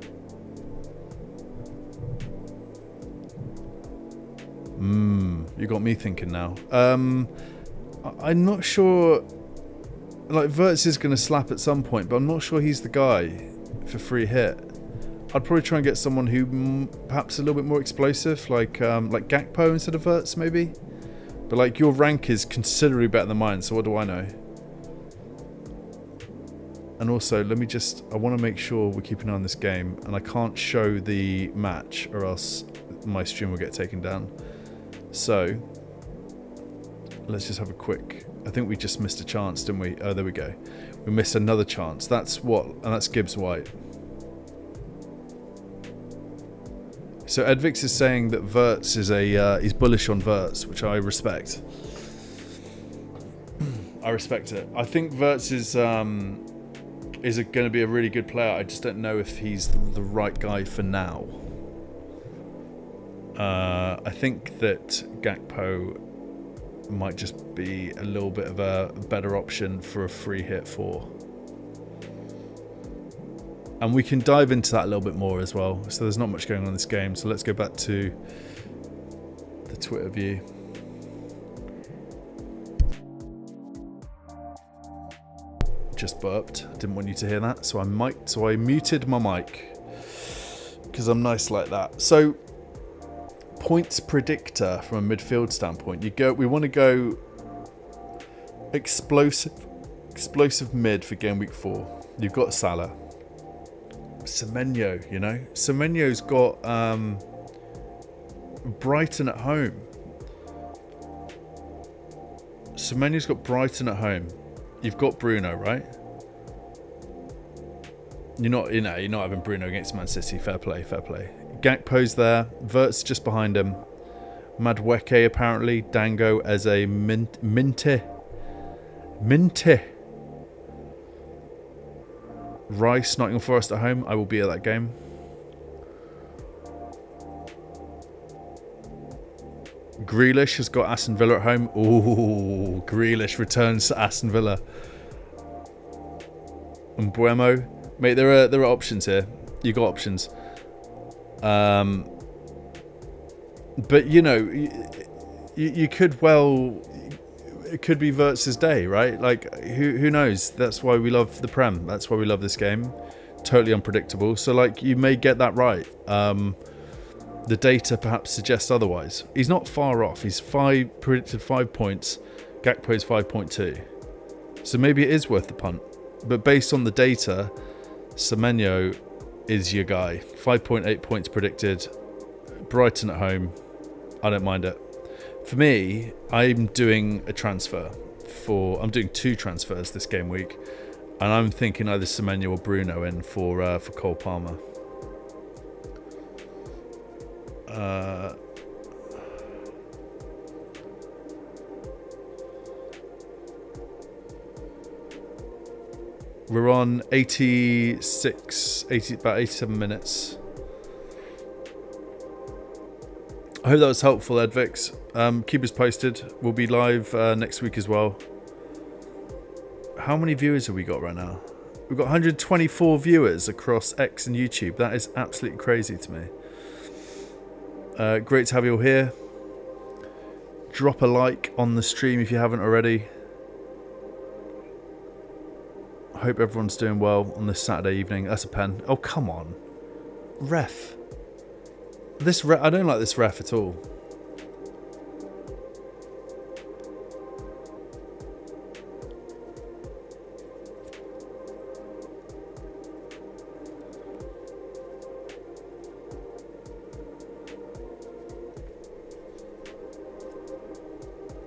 You got me thinking now. I'm not sure. Like, Wirtz is going to slap at some point, but I'm not sure he's the guy for free hit. I'd probably try and get someone who perhaps a little bit more explosive, like Gakpo instead of Wirtz, maybe. But like, your rank is considerably better than mine, so what do I know? And also, I want to make sure we're keeping an eye on this game, and I can't show the match or else my stream will get taken down. So, let's just have a quick... I think we just missed a chance, didn't we? Oh, there we go. We missed another chance. That's what... And that's Gibbs White. So Edvix is saying that Wirtz is he's bullish on Wirtz, which I respect. I respect it. I think Wirtz is going to be a really good player. I just don't know if he's the right guy for now. I think that Gakpo might just be a little bit of a better option for a free hit for. And we can dive into that a little bit more as well. So there's not much going on in this game. So let's go back to the Twitter view. Just burped. Didn't want you to hear that. So I muted my mic because I'm nice like that. So points predictor from a midfield standpoint. We want to go explosive mid for game week 4. You've got Salah. Semenyo, you know. Semenyo's got Brighton at home. Semenyo's got Brighton at home. You've got Bruno, right? You're not having Bruno against Man City. Fair play. Gakpo's there. Wirtz just behind him. Madueke apparently. Dango as a Minte. Rice, Nottingham Forest at home. I will be at that game. Grealish has got Aston Villa at home. Ooh, Grealish returns to Aston Villa. And Buemo. Mate, there are options here. You got options. But, you know, you could well... It could be Wirtz's day, right? Like, who knows? That's why we love the Prem. That's why we love this game. Totally unpredictable. So, like, you may get that right. The data perhaps suggests otherwise. He's not far off. He's predicted 5 points. Gakpo's 5.2. So maybe it is worth the punt. But based on the data, Semenyo is your guy. 5.8 points predicted. Brighton at home. I don't mind it. For me, I'm doing a transfer. I'm doing 2 transfers this game week, and I'm thinking either Semenyo or Bruno in for Cole Palmer. We're on about 87 minutes. I hope that was helpful, Edvix. Keep us posted. We'll be live next week as well. How many viewers have we got right now? We've got 124 viewers across X and YouTube. That is absolutely crazy to me. Great to have you all here. Drop a like on the stream if you haven't already. I hope everyone's doing well on this Saturday evening. That's a pen. Oh, come on. Ref. I don't like this ref at all.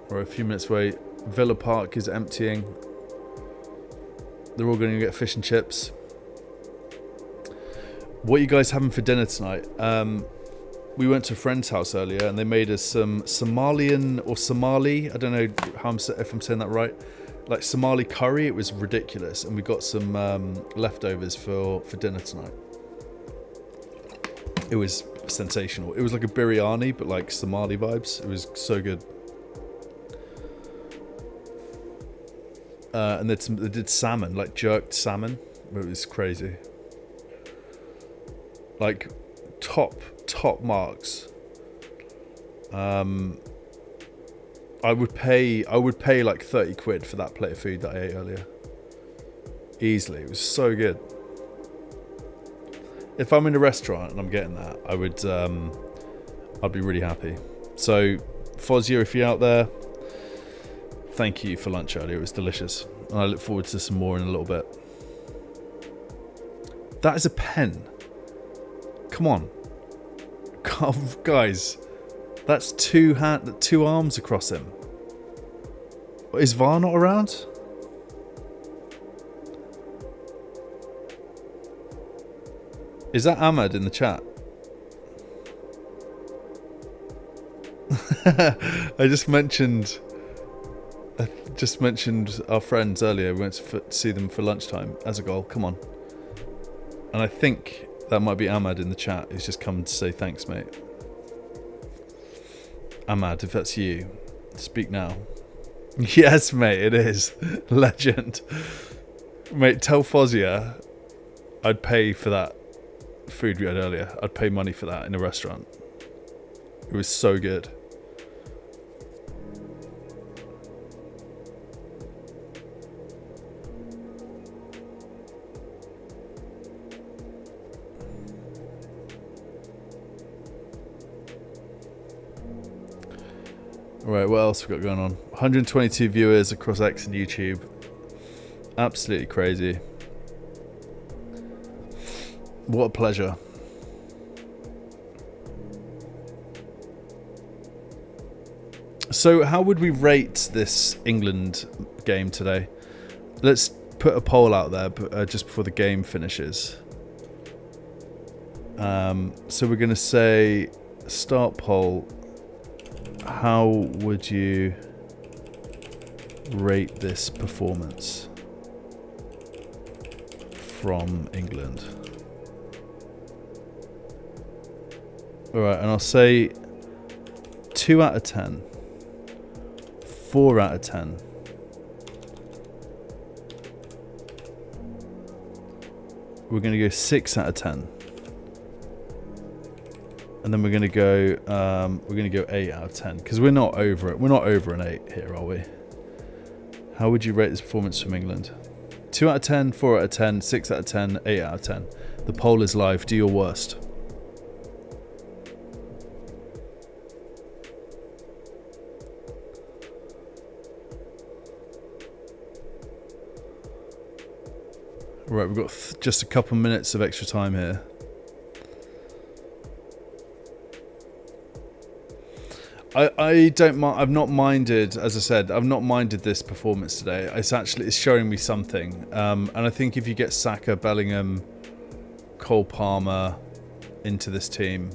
We're a few minutes away. Villa Park is emptying. They're all going to get fish and chips. What are you guys having for dinner tonight? we went to a friend's house earlier, and they made us some Somalian or Somali. I don't know if I'm saying that right. Like Somali curry. It was ridiculous, and we got some leftovers for dinner tonight. It was sensational. It was like a biryani, but like Somali vibes. It was so good. And they did salmon, like jerked salmon. It was crazy. Like top marks. I would pay like 30 quid for that plate of food that I ate earlier. Easily. It was so good. If I'm in a restaurant and I'm getting that, I'd be really happy. So, Fozia, if you're out there, thank you for lunch earlier. It was delicious. And I look forward to some more in a little bit. That is a pen. Come on. Guys, that's two arms across him. Is VAR not around? Is that Ahmad in the chat? I just mentioned our friends earlier. We went to see them for lunchtime as a goal. Come on. And I think that might be Ahmad in the chat. He's just come to say thanks, mate. Ahmad, if that's you, speak now. Yes, mate, it is. Legend. Mate, tell Fozia I'd pay for that food we had earlier. I'd pay money for that in a restaurant. It was so good. Right, what else we got going on? 122 viewers across X and YouTube. Absolutely crazy. What a pleasure. So how would we rate this England game today? Let's put a poll out there just before the game finishes. So we're going to say start poll. How would you rate this performance from England? Alright, and I'll say 2 out of 10. 4 out of 10. We're going to go 6 out of 10. And then we're going to go 8 out of 10 because we're not over it. We're not over an 8 here, are we? How would you rate this performance from England? 2 out of 10, 4 out of 10, 6 out of 10, 8 out of 10. The poll is live. Do your worst. Right, we've got just a couple minutes of extra time here. I've not minded, as I said, I've not minded this performance today. It's showing me something. And I think if you get Saka, Bellingham, Cole Palmer into this team,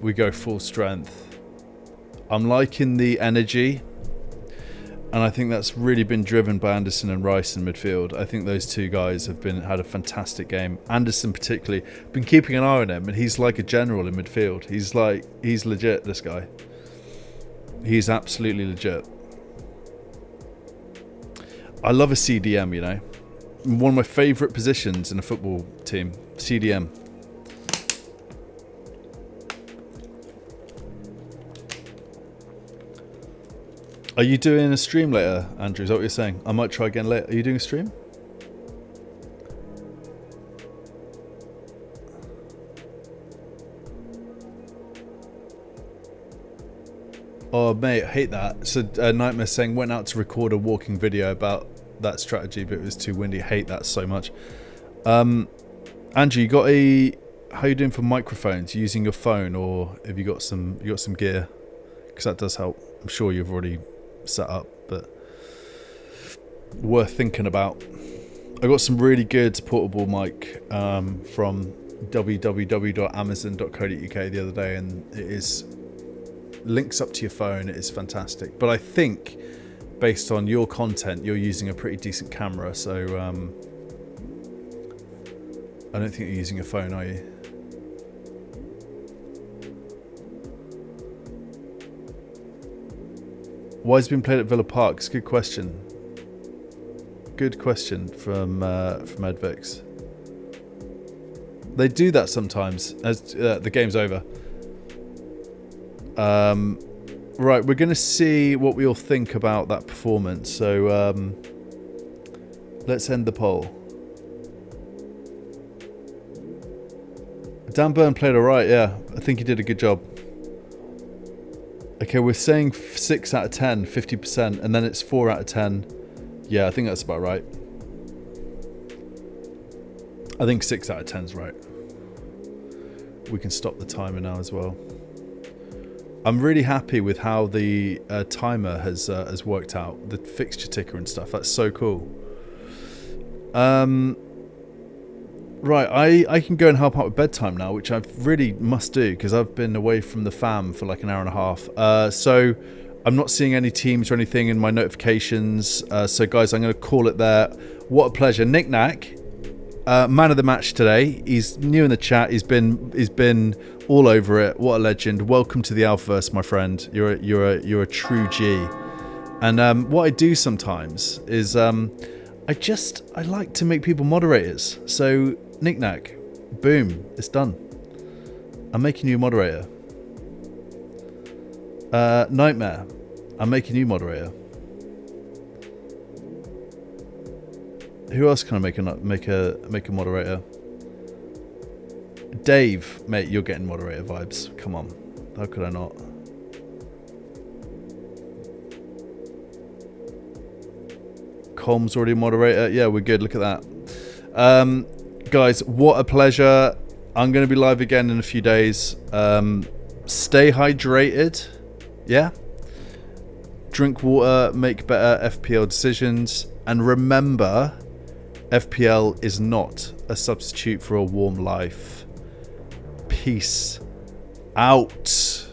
we go full strength. I'm liking the energy. And I think that's really been driven by Anderson and Rice in midfield. I think those two guys have had a fantastic game. Anderson particularly, been keeping an eye on him, and he's like a general in midfield. He's legit, this guy. He's absolutely legit. I love a CDM, you know. One of my favourite positions in a football team, CDM. Are you doing a stream later, Andrew? Is that what you're saying? I might try again later. Are you doing a stream? Oh, mate, I hate that. So, Nightmare saying, went out to record a walking video about that strategy, but it was too windy. I hate that so much. Andrew, you got how you doing for microphones? Using your phone, or have you got some gear? Because that does help. I'm sure you've already set up, but worth thinking about. I got some really good portable mic from www.amazon.co.uk the other day, and it is links up to your phone. It is fantastic. But I think based on your content, you're using a pretty decent camera, so I don't think you're using a phone, are you? Why has it been played at Villa Park? It's a good question. Good question from Edvix. They do that sometimes as the game's over. Right, we're going to see what we all think about that performance. So let's end the poll. Dan Burn played all right, yeah. I think he did a good job. Okay, we're saying 6 out of 10, 50%, and then it's 4 out of 10. Yeah, I think that's about right. I think 6 out of 10 is right. We can stop the timer now as well. I'm really happy with how the timer has worked out, the fixture ticker and stuff. That's so cool. Right, I can go and help out with bedtime now, which I really must do because I've been away from the fam for like an hour and a half. So I'm not seeing any teams or anything in my notifications. So guys, I'm going to call it there. What a pleasure. Nick Knack, man of the match today. He's new in the chat. He's been all over it. What a legend. Welcome to the Alphaverse, my friend. You're a true G. And what I do sometimes is I like to make people moderators. So Nick Knack, boom, it's done. I'm making you a moderator. Nightmare, I'm making you moderator. Who else can I make a moderator? Dave, mate, you're getting moderator vibes. Come on, how could I not? Com's already a moderator. Yeah, we're good. Look at that. Guys, what a pleasure. I'm going to be live again in a few days. Stay hydrated. Yeah. Drink water. Make better FPL decisions. And remember, FPL is not a substitute for a warm life. Peace out.